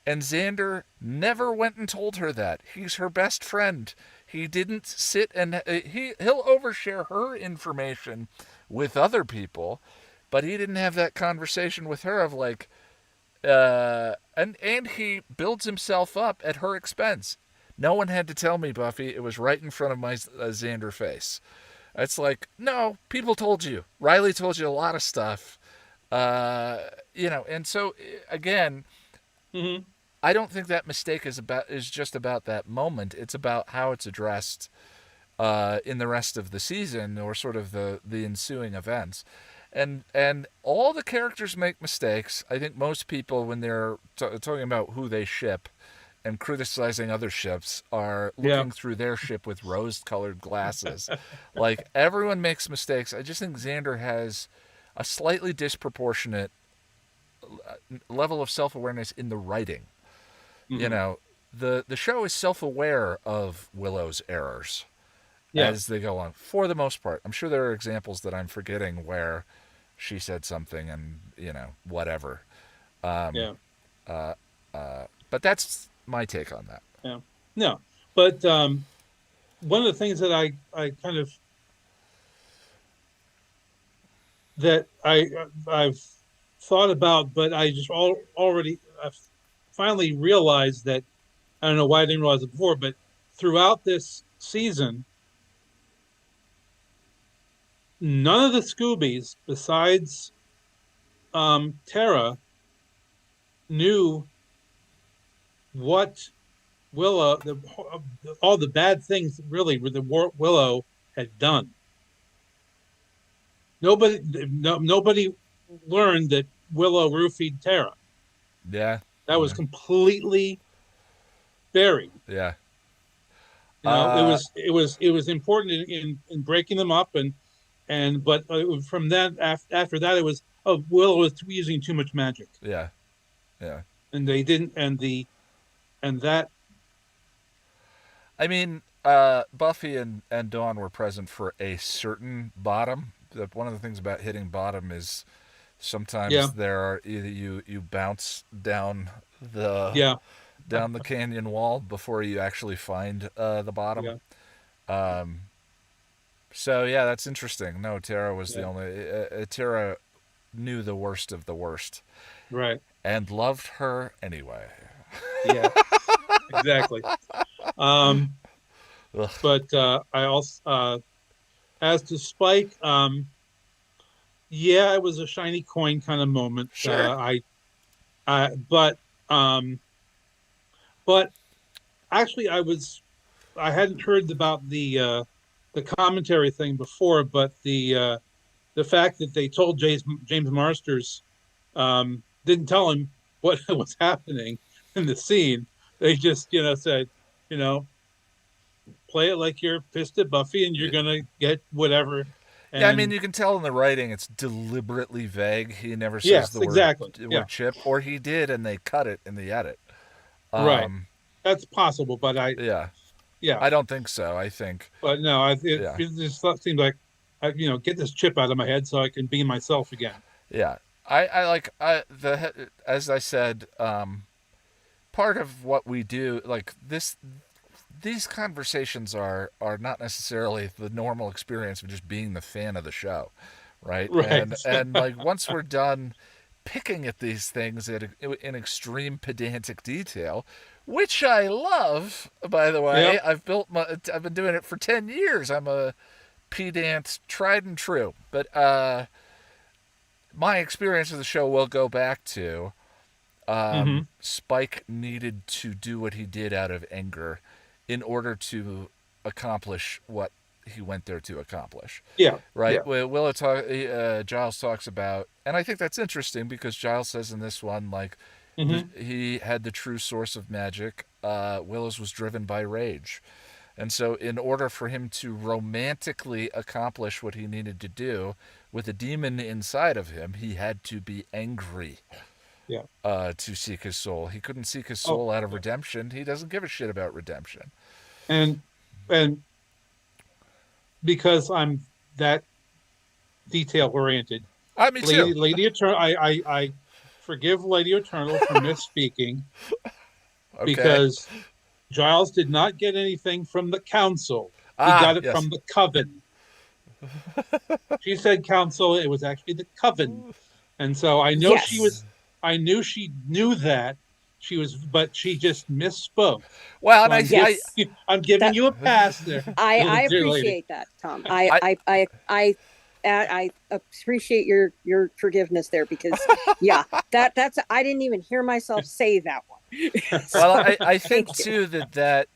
And Xander never went and told her that. He's her best friend. He didn't sit and he'll overshare her information with other people, but he didn't have that conversation with her of like, and he builds himself up at her expense. No one had to tell me, Buffy. It was right in front of my Xander face. It's like, no, people told you. Riley told you a lot of stuff. And so again, I don't think that mistake is just about that moment. It's about how it's addressed in the rest of the season, or sort of the ensuing events. And all the characters make mistakes. I think most people, when they're talking about who they ship and criticizing other ships, are looking through their ship with rose-colored glasses. Like, everyone makes mistakes. I just think Xander has a slightly disproportionate level of self-awareness in the writing. Mm-hmm. You know, the show is self-aware of Willow's errors as they go on, for the most part. I'm sure there are examples that I'm forgetting where she said something and, whatever. But that's my take on that. Yeah. No. But one of the things that I kind of that I've thought about, but I just I've finally realized that, I don't know why I didn't realize it before, but throughout this season, none of the Scoobies besides Tara knew what Willow, all the bad things really that Willow had done. Nobody learned that Willow roofied Tara. Yeah. That was completely buried. Yeah. You know, it was important in breaking them up, but from that after that it was, oh, Willow was using too much magic, Yeah. Yeah. and they didn't, and that. I mean, Buffy and Dawn were present for a certain bottom. One of the things about hitting bottom is sometimes there are either you bounce down the canyon wall before you actually find the bottom. Yeah. So yeah, that's interesting. No, Tara was the only. Tara knew the worst of the worst, Right. and loved her anyway. Yeah. Exactly. But I also, as to Spike, yeah, it was a shiny coin kind of moment. Sure. But actually, I hadn't heard about the commentary thing before, but the fact that they told James Marsters, didn't tell him what was happening in the scene. They just said, play it like you're pissed at Buffy and you're gonna get whatever. And, yeah, I mean, you can tell in the writing it's deliberately vague. He never says the word chip, or he did, and they cut it in the edit. Right, that's possible, but I don't think so. I think, but no, it just seemed like get this chip out of my head so I can be myself again. Yeah, as I said, part of what we do, like this. These conversations are not necessarily the normal experience of just being the fan of the show, right? And like once we're done picking at these things in extreme pedantic detail, which I love, by the way. Yep. I've been doing it for 10 years. I'm a pedant, tried and true. But my experience of the show will go back to Spike needed to do what he did out of anger in order to accomplish what he went there to accomplish. Yeah. Right? Yeah. Giles talks about, and I think that's interesting because Giles says in this one, like, he had the true source of magic. Willow's was driven by rage. And so in order for him to romantically accomplish what he needed to do with a demon inside of him, he had to be angry. Yeah. To seek his soul. He couldn't seek his soul out of redemption. He doesn't give a shit about redemption. And because I'm that detail oriented, me too. Lady Eternal, I forgive Lady Eternal for misspeaking because Giles did not get anything from the council. He got it from the coven. She said council, it was actually the coven. And so I know I knew she knew that but she just misspoke. Well, so I'm giving you a pass there. I appreciate that, Tom. I appreciate your forgiveness there because that's I didn't even hear myself say that one. Well, I think too that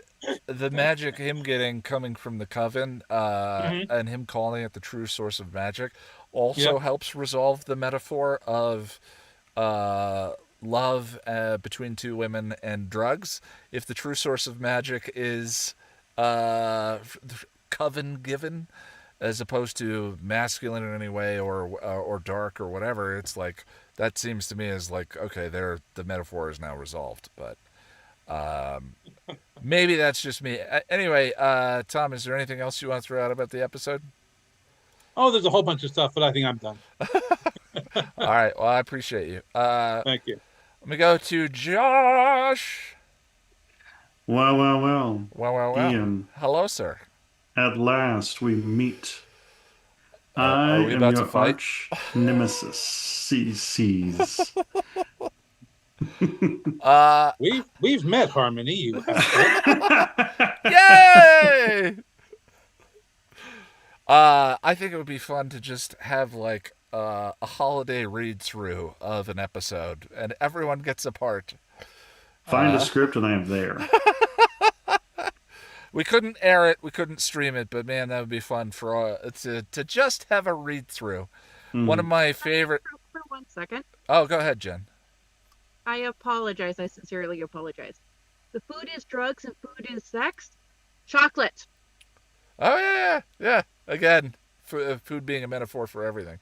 the magic him coming from the coven and him calling it the true source of magic also helps resolve the metaphor of love between two women and drugs. If the true source of magic is coven given as opposed to masculine in any way or dark or whatever, it's like that seems to me as like, okay, the metaphor is now resolved. But maybe that's just me. Anyway, Tom, is there anything else you want to throw out about the episode? Oh, there's a whole bunch of stuff, but I think I'm done. All right. Well, I appreciate you. Thank you. Let me go to Josh. Well. Ian. Hello, sir. At last we meet. Are we am about your to fight? arch nemesis, CC's. We've met, Harmony. You have. Yay! I think it would be fun to just have like a holiday read through of an episode, and everyone gets a part. Find a script, and I am there. We couldn't air it, we couldn't stream it, but man, that would be fun for to just have a read through. One of my favorite. 1 second. Oh, go ahead, Jen. I apologize. I sincerely apologize. The food is drugs and food is sex. Chocolate. Oh yeah. Again, food being a metaphor for everything.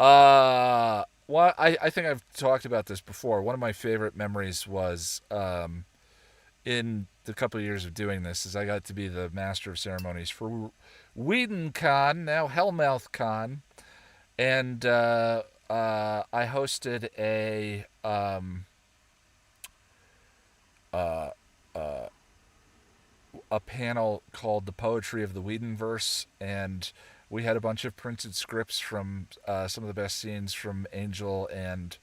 Well, I think I've talked about this before. One of my favorite memories was in the couple of years of doing this is I got to be the master of ceremonies for WhedonCon, now Hellmouth Con, and I hosted uh, uh, a panel called "The Poetry of the Whedonverse," and we had a bunch of printed scripts from some of the best scenes from Angel and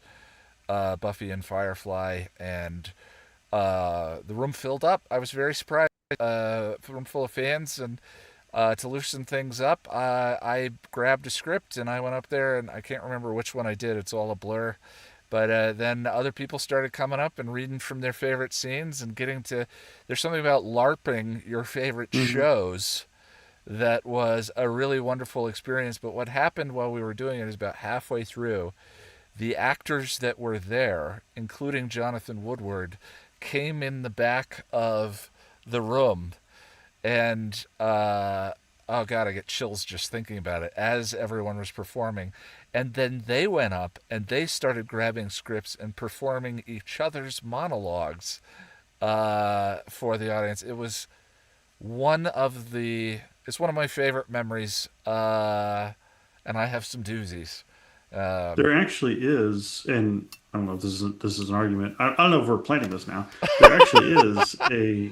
Buffy and Firefly, and the room filled up. I was very surprised. Room full of fans, and to loosen things up, I grabbed a script and I went up there, and I can't remember which one I did. It's all a blur. But then other people started coming up and reading from their favorite scenes and getting to. There's something about LARPing your favorite shows that was a really wonderful experience. But what happened while we were doing it is about halfway through, the actors that were there, including Jonathan Woodward, came in the back of the room, and oh god, I get chills just thinking about it, as everyone was performing. And then they went up and they started grabbing scripts and performing each other's monologues for the audience. It's one of my favorite memories, and I have some doozies. There actually is, and I don't know if this is an argument. I don't know if we're planning this now. There actually is a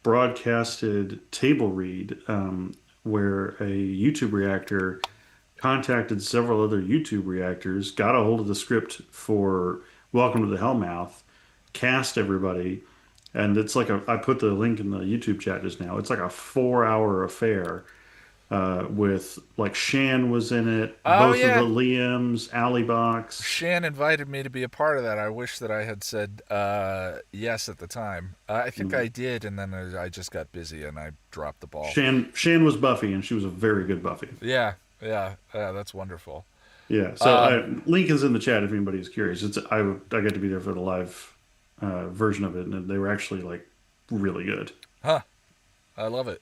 broadcasted table read where a YouTube reactor contacted several other YouTube reactors, got a hold of the script for Welcome to the Hellmouth, cast everybody, and it's like I put the link in the YouTube chat just now. It's like a 4-hour affair with like Shan was in it, Oh both yeah, of the Liams, Alley Box. Shan invited me to be a part of that. I wish that I had said yes at the time. I think I did, and then I just got busy and I dropped the ball. Shan was Buffy, and she was a very good Buffy. Yeah, that's wonderful. Yeah, so link is in the chat if anybody's curious. I got to be there for the live version of it, and they were actually like really good. Huh. I love it.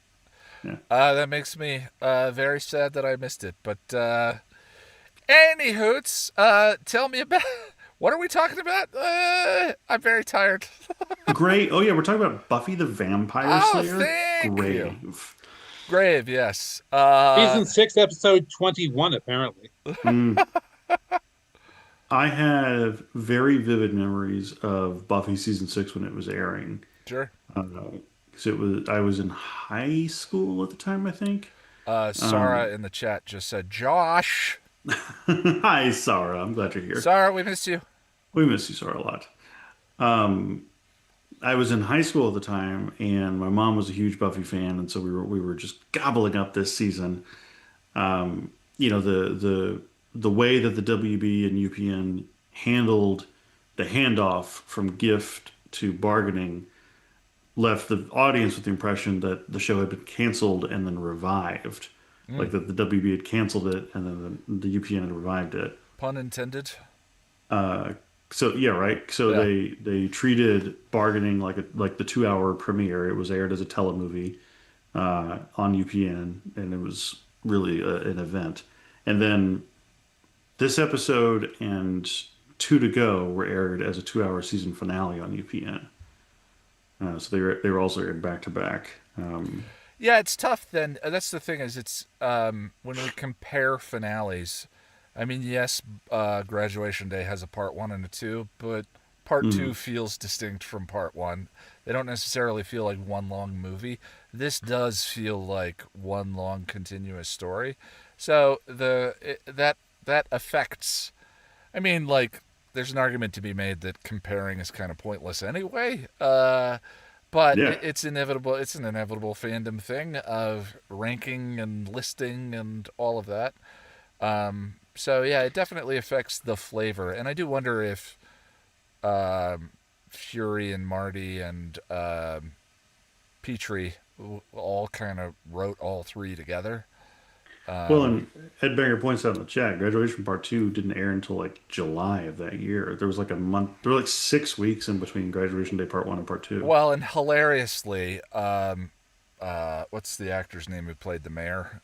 Yeah. That makes me very sad that I missed it. But any hoots, tell me about what are we talking about? I'm very tired. Great. Oh yeah, we're talking about Buffy the Vampire Slayer. Thank Grave. you. Grave, yes. Season 6, episode 21, apparently. I have very vivid memories of Buffy season 6 when it was airing. Sure. Because I was in high school at the time, I think. Sarah in the chat just said, Josh. Hi, Sarah. I'm glad you're here. Sarah, we missed you. We miss you, Sarah, a lot. I was in high school at the time, and my mom was a huge Buffy fan, and so we were just gobbling up this season. The way that the WB and UPN handled the handoff from gift to bargaining left the audience with the impression that the show had been canceled and then revived. Like that the WB had canceled it and then the UPN had revived it. Pun intended. So yeah, right. So Yeah. they treated bargaining like the 2-hour premiere. It was aired as a telemovie on UPN, and it was really an event. And then this episode and Two to Go were aired as a 2-hour season finale on UPN. So they were also aired back to back. Yeah, it's tough then. That's the thing is it's when we compare finales, I mean, yes, Graduation Day has a part 1 and a 2, but part 2 feels distinct from part 1. They don't necessarily feel like one long movie. This does feel like one long continuous story. So that affects. I mean, like, there's an argument to be made that comparing is kind of pointless anyway. But Yeah. it's inevitable. It's an inevitable fandom thing of ranking and listing and all of that. So yeah, it definitely affects the flavor, and I do wonder if Fury and Marty and Petrie all kind of wrote all 3 together. Well, and Ed Banger points out in the chat, Graduation Part 2 didn't air until like July of that year. There was like a month, there were like 6 weeks in between Graduation Day Part 1 and Part 2. Well, and hilariously, what's the actor's name who played the mayor?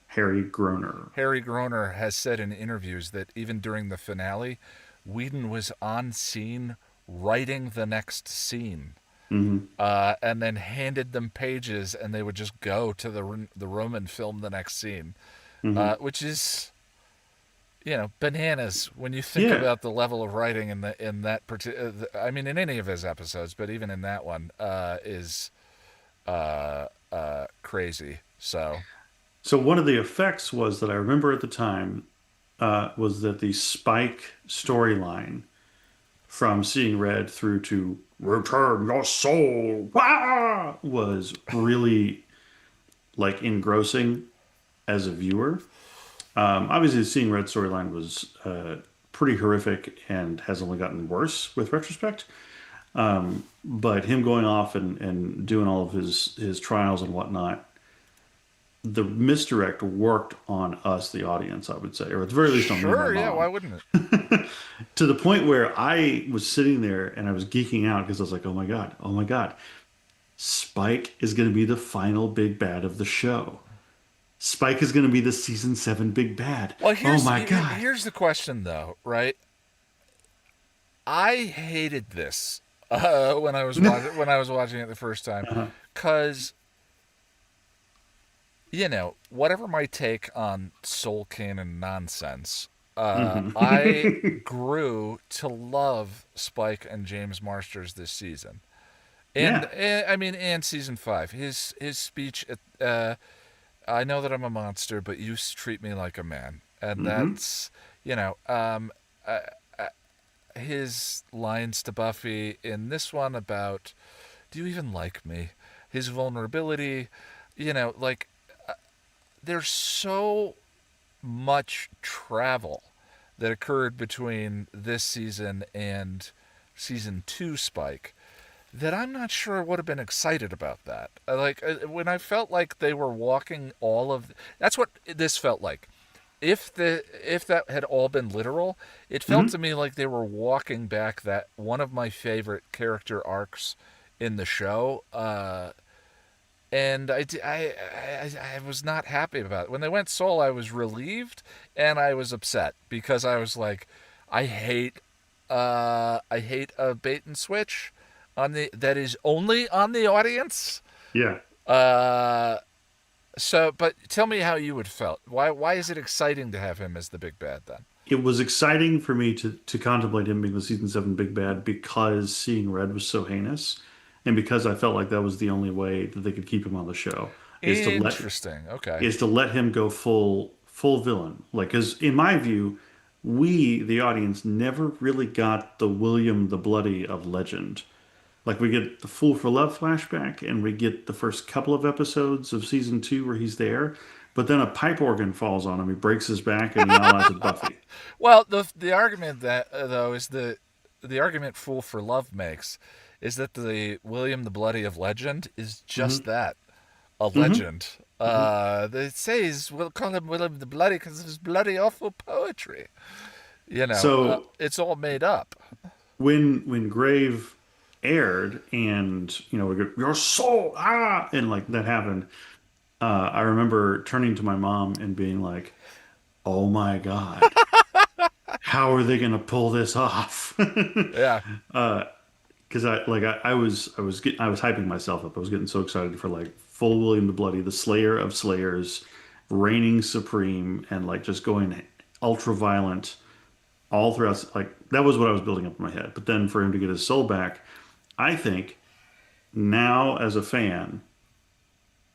Harry Groner. Harry Groner has said in interviews that even during the finale, Whedon was on scene writing the next scene. And then handed them pages, and they would just go to the room and film the next scene, which is, bananas when you think about the level of writing in that particular. I mean, in any of his episodes, but even in that one, is crazy. So one of the effects was that I remember at the time was that the Spike storyline from Seeing Red through to Return Your Soul was really like engrossing as a viewer. Obviously, the Seeing Red storyline was pretty horrific and has only gotten worse with retrospect. But him going off and doing all of his trials and whatnot, the misdirect worked on us, the audience, I would say, or at the very least on me and my Sure, yeah, mom. why wouldn't it? To the point where I was sitting there and I was geeking out because I was like, oh my God, Spike is going to be the final big bad of the show. Spike is going to be the season 7 big bad. Well, Oh my God. here's the question, though, right? I hated this when I was watching it the first time, because whatever my take on Soul Canon nonsense, I grew to love Spike and James Marsters this season, and season 5. His speech, I know that I'm a monster, but you treat me like a man, and that's his lines to Buffy in this one about, "Do you even like me?" His vulnerability, there's so much travel that occurred between this season and season 2 Spike that I'm not sure I would have been excited about that. When I felt like they were walking that's what this felt like. If that had all been literal, it felt to me like they were walking back that one of my favorite character arcs in the show. And I was not happy about it. When they went Soul, I was relieved and I was upset because I was like, I hate a bait and switch that is only on the audience. Yeah. But tell me how you would felt. Why is it exciting to have him as the big bad then? It was exciting for me to contemplate him being the season 7 big bad because Seeing Red was so heinous, and because I felt like that was the only way that they could keep him on the show. Interesting. Is to let him go full villain. Because in my view, we, the audience, never really got the William the Bloody of Legend. Like, we get the Fool for Love flashback, and we get the first couple of episodes of season 2 where he's there, but then a pipe organ falls on him, he breaks his back, and he allies with Buffy. Well, the argument that though is the argument Fool for Love makes is that the William the Bloody of Legend is just that, a legend. They say we'll call him William the Bloody because of his bloody awful poetry. So it's all made up. When Grave aired, and we go, your soul, and like that happened, I remember turning to my mom and being like, oh my God, how are they gonna pull this off? Yeah. Because I was hyping myself up. I was getting so excited for like full William the Bloody, the Slayer of Slayers, reigning supreme, and like just going ultra violent all throughout. Like, that was what I was building up in my head. But then for him to get his soul back, I think now as a fan,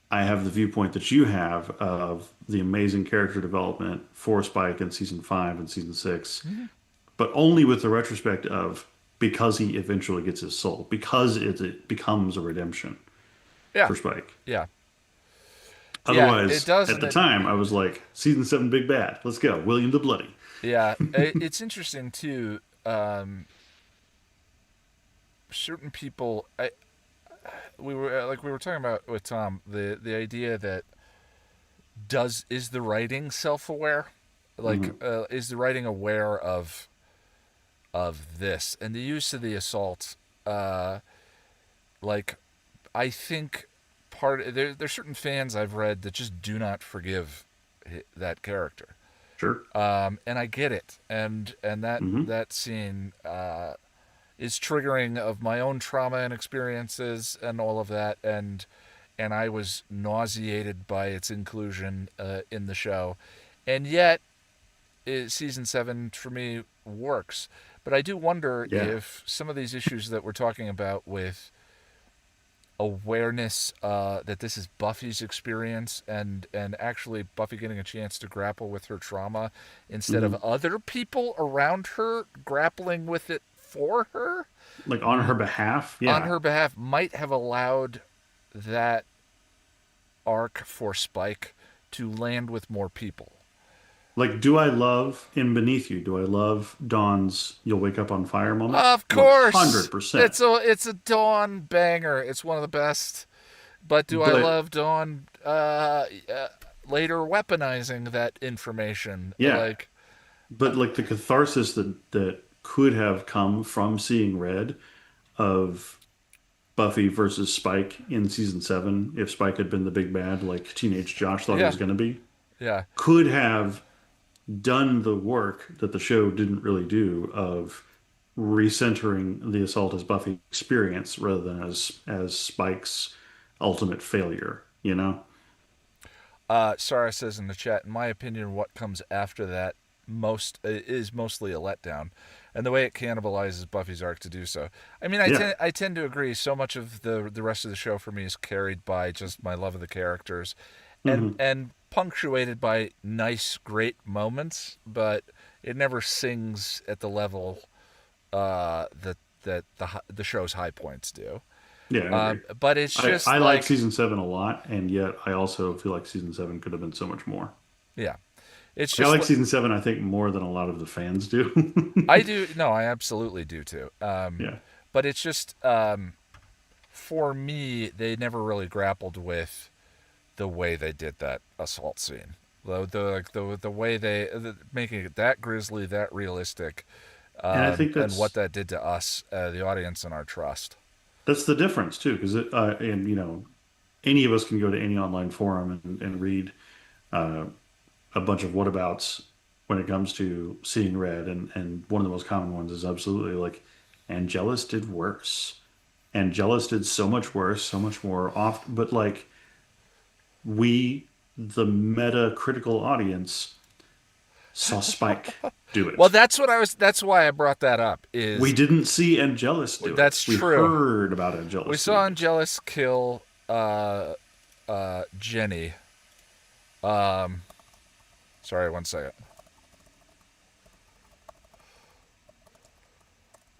I have the viewpoint that you have of the amazing character development for Spike in season 5 and season 6, but only with the retrospect of because he eventually gets his soul, because it becomes a redemption for Spike. Yeah. Otherwise, at the time, I was like, season 7 big bad. Let's go. William the Bloody. Yeah. It's interesting, too. Certain people, we were talking about with Tom, the idea that is the writing self-aware? Like, is the writing aware of this and the use of the assault? Like, I think there's certain fans I've read that just do not forgive that character. Sure. And I get it, and that scene is triggering of my own trauma and experiences and all of that, and I was nauseated by its inclusion in the show, and yet season 7 for me works. But I do wonder if some of these issues that we're talking about with awareness that this is Buffy's experience, and actually Buffy getting a chance to grapple with her trauma instead of other people around her grappling with it for her, like on her behalf. Yeah. on her behalf, might have allowed that arc for Spike to land with more people. Like, do I love In Beneath You? Do I love Dawn's "You'll Wake Up on Fire" moment? Of course, 100%. It's a Dawn banger. It's one of the best. But I love Dawn later weaponizing that information? Yeah. Like, But like the catharsis that could have come from seeing Red of Buffy versus Spike in season 7, if Spike had been the big bad like teenage Josh thought he was going to be, yeah, could have done the work that the show didn't really do of recentering the assault as Buffy experience rather than as Spike's ultimate failure, you know? Sarah says in the chat, in my opinion, what comes after that is mostly a letdown, and the way it cannibalizes Buffy's arc to do so. I mean, I tend to agree. So much of the rest of the show for me is carried by just my love of the characters, and punctuated by nice, great moments, but it never sings at the level that the show's high points do. Yeah, I agree. But it's just I like season 7 a lot, and yet I also feel like season 7 could have been so much more. Yeah, it's I just like season 7, I think, more than a lot of the fans do. I do. No, I absolutely do too. Yeah. But it's just for me, they never really grappled with the way they did that assault scene. The way making it that grisly, that realistic, And I think and what that did to us, the audience, and our trust. that's the difference too, because and you know, any of us can go to any online forum and read a bunch of whatabouts when it comes to seeing Red, and one of the most common ones is absolutely like, Angelus did worse. Angelus did so much worse, so much more off, but like we, the meta critical audience, saw Spike do it. Well, that's why I brought that up. Is We didn't see Angelus do it. That's We true. heard about Angelus. We saw Angelus kill Jenny. Sorry, one second.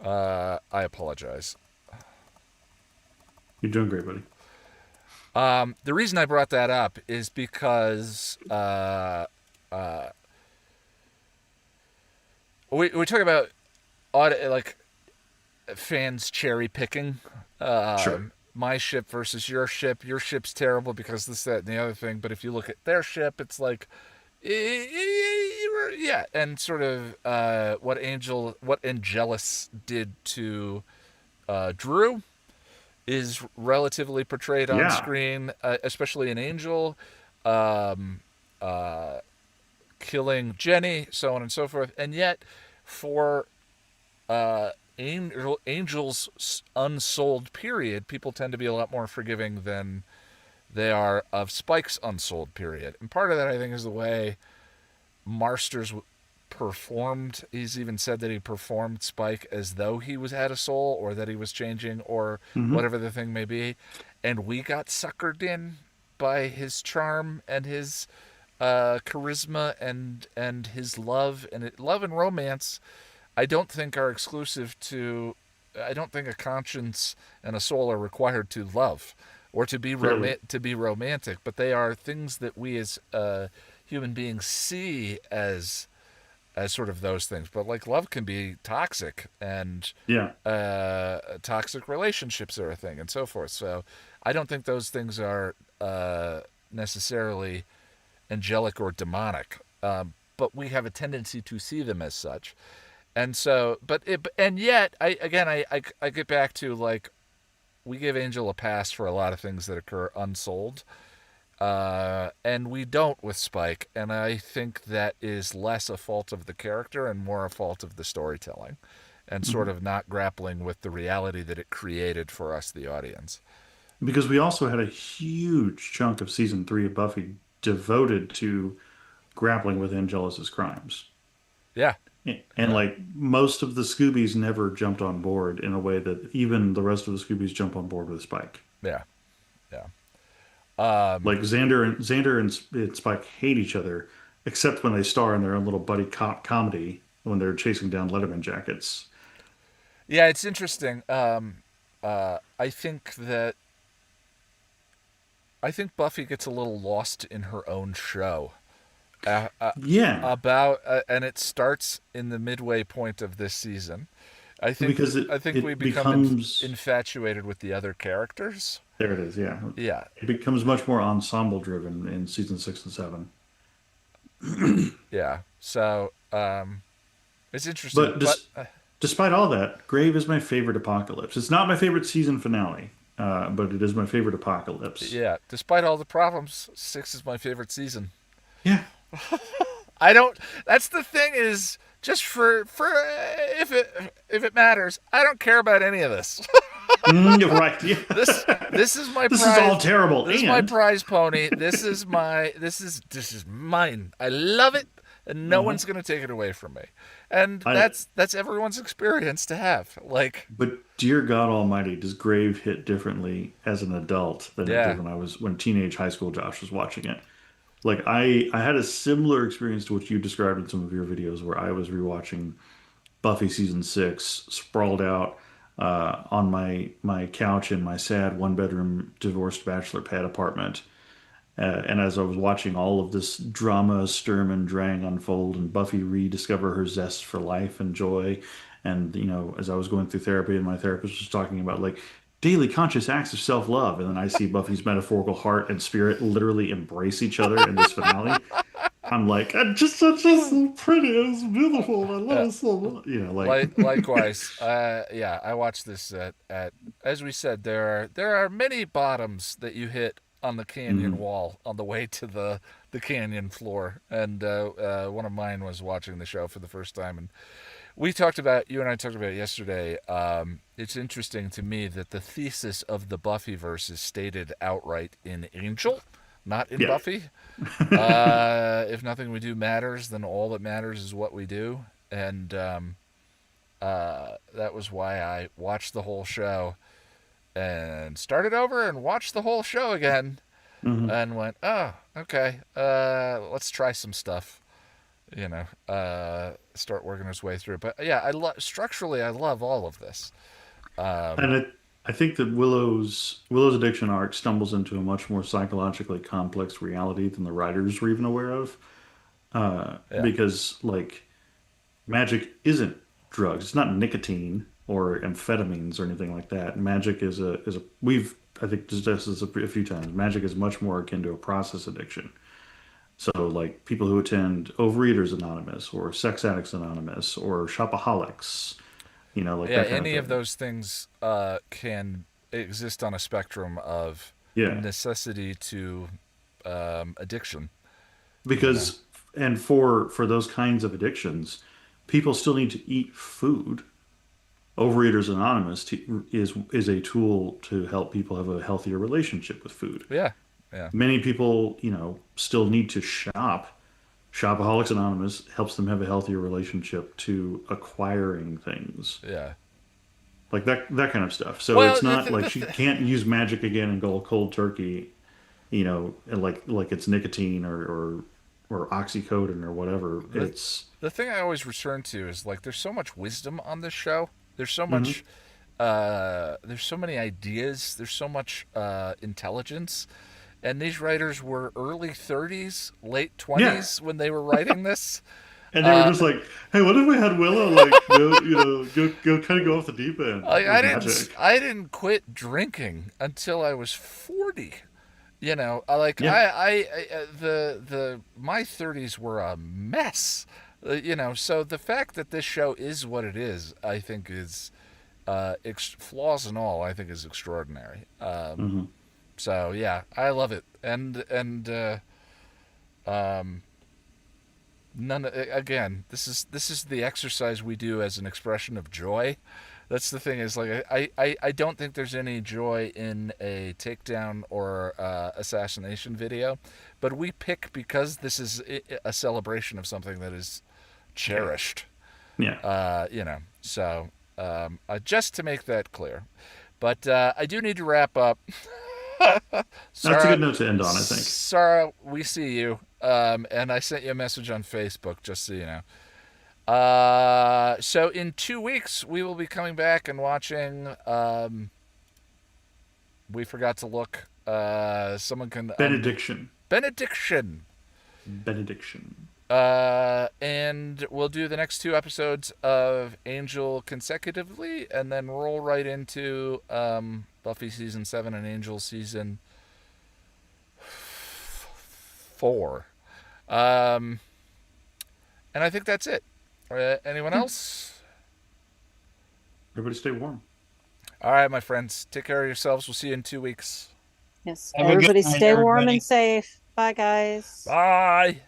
I apologize. You're doing great, buddy. The reason I brought that up is because we talk about like fans cherry picking. Sure. My ship versus your ship. Your ship's terrible because this, that, and the other thing. But if you look at their ship, it's like, yeah, and sort of what Angelus did to Drew is relatively portrayed on screen, especially in Angel, killing Jenny, so on and so forth. And yet, for Angel's unsold period, people tend to be a lot more forgiving than they are of Spike's unsold period. And part of that, I think, is the way Marsters performed. He's even said that he performed Spike as though he had a soul, or that he was changing, or whatever the thing may be. And we got suckered in by his charm and his charisma and his love and romance. I don't think are exclusive to. I don't think a conscience and a soul are required to love or to be romantic, but they are things that we as human beings see as sort of those things. But like love can be toxic, and toxic relationships are a thing, and so forth. So I don't think those things are necessarily angelic or demonic, but we have a tendency to see them as such. And so, and yet, I get back to like, we give Angel a pass for a lot of things that occur unsold, and we don't with Spike. And I think that is less a fault of the character and more a fault of the storytelling, and sort of not grappling with the reality that it created for us, the audience. Because we also had a huge chunk of season 3 of Buffy devoted to grappling with Angelus's crimes. Yeah, And like most of the Scoobies never jumped on board in a way that even the rest of the Scoobies jump on board with Spike. yeah, yeah. Like Xander and Spike hate each other, except when they star in their own little buddy cop comedy when they're chasing down Letterman jackets. Yeah, it's interesting. I think that Buffy gets a little lost in her own show. Yeah, And it starts in the midway point of this season. because I think we it become becomes infatuated with the other characters. there it is. Yeah, Yeah, it becomes much more ensemble driven in season 6 and 7. yeah. So it's interesting. But despite all that, Grave is my favorite apocalypse. It's not my favorite season finale, but it is my favorite apocalypse. Yeah, despite all the problems, 6 is my favorite season. Yeah. I don't. That's the thing is just for if it matters, I don't care about any of this. Right. Yeah. This is my This prize. is all terrible. This is my prize pony. This is mine. I love it, and no one's gonna take it away from me. And that's everyone's experience to have. Like, But dear God Almighty, does Grave hit differently as an adult than it did when teenage high school Josh was watching it? Like I had a similar experience to what you described in some of your videos, where I was rewatching Buffy season 6, sprawled out on my couch in my sad 1 bedroom divorced bachelor pad apartment. And as I was watching all of this drama, Sturm and Drang unfold, and Buffy rediscover her zest for life and joy, and as I was going through therapy, and my therapist was talking about like daily conscious acts of self-love, and then I see Buffy's metaphorical heart and spirit literally embrace each other in this finale. I'm like, it's just so pretty, it's beautiful, I love it so much. Likewise. Yeah, I watched this at as we said, there are many bottoms that you hit on the canyon wall on the way to the canyon floor, and one of mine was watching the show for the first time, and you and I talked about it yesterday. It's interesting to me that the thesis of the Buffyverse is stated outright in Angel, not in Buffy. If nothing we do matters, then all that matters is what we do. And that was why I watched the whole show and started over and watched the whole show again and went, oh, okay, let's try some stuff. Start working his way through. But yeah, structurally, I love all of this. And I think that Willow's addiction arc stumbles into a much more psychologically complex reality than the writers were even aware of. Because like magic isn't drugs. It's not nicotine or amphetamines or anything like that. Magic is we've I think discussed this a few times. Magic is much more akin to a process addiction. So like people who attend Overeaters Anonymous or Sex Addicts Anonymous or Shopaholics, like that kind any of of those things can exist on a spectrum of necessity to addiction. Because and for those kinds of addictions, people still need to eat food. Overeaters Anonymous is a tool to help people have a healthier relationship with food. Yeah, yeah. Many people, still need to shop. Shopaholics Anonymous helps them have a healthier relationship to acquiring things. Yeah. Like that kind of stuff. So it's not like she can't use magic again and go cold turkey, like it's nicotine or oxycodone or whatever. The thing I always return to is like there's so much wisdom on this show. There's so much there's so many ideas, there's so much intelligence. And these writers were early 30s, late 20s when they were writing this. And they were just like, "Hey, what if we had Willow go kind of go off the deep end?" I didn't quit drinking until I was 40, You know, like Yeah. the my 30s were a mess. You know, so the fact that this show is what it is, I think is flaws and all. I think is extraordinary. Hmm. So yeah, I love it, and um, none again. This is the exercise we do as an expression of joy. That's the thing is like I don't think there's any joy in a takedown or assassination video, but we pick because this is a celebration of something that is cherished. Yeah. You know, so just to make that clear. But I do need to wrap up. That's a Sarah, good note to end on, I think. Sarah, we see you. And I sent you a message on Facebook, just so you know. So in 2 weeks, we will be coming back and watching. We forgot to look. Someone can. Benediction. Benediction. Benediction. And we'll do the next 2 episodes of Angel consecutively, and then roll right into Buffy season 7 and Angel season 4. And I think that's it. Anyone else? Everybody stay warm. All right, my friends. Take care of yourselves. We'll see you in 2 weeks. Yes. Have a good Everybody night, stay warm everybody. and safe. Bye, guys. Bye.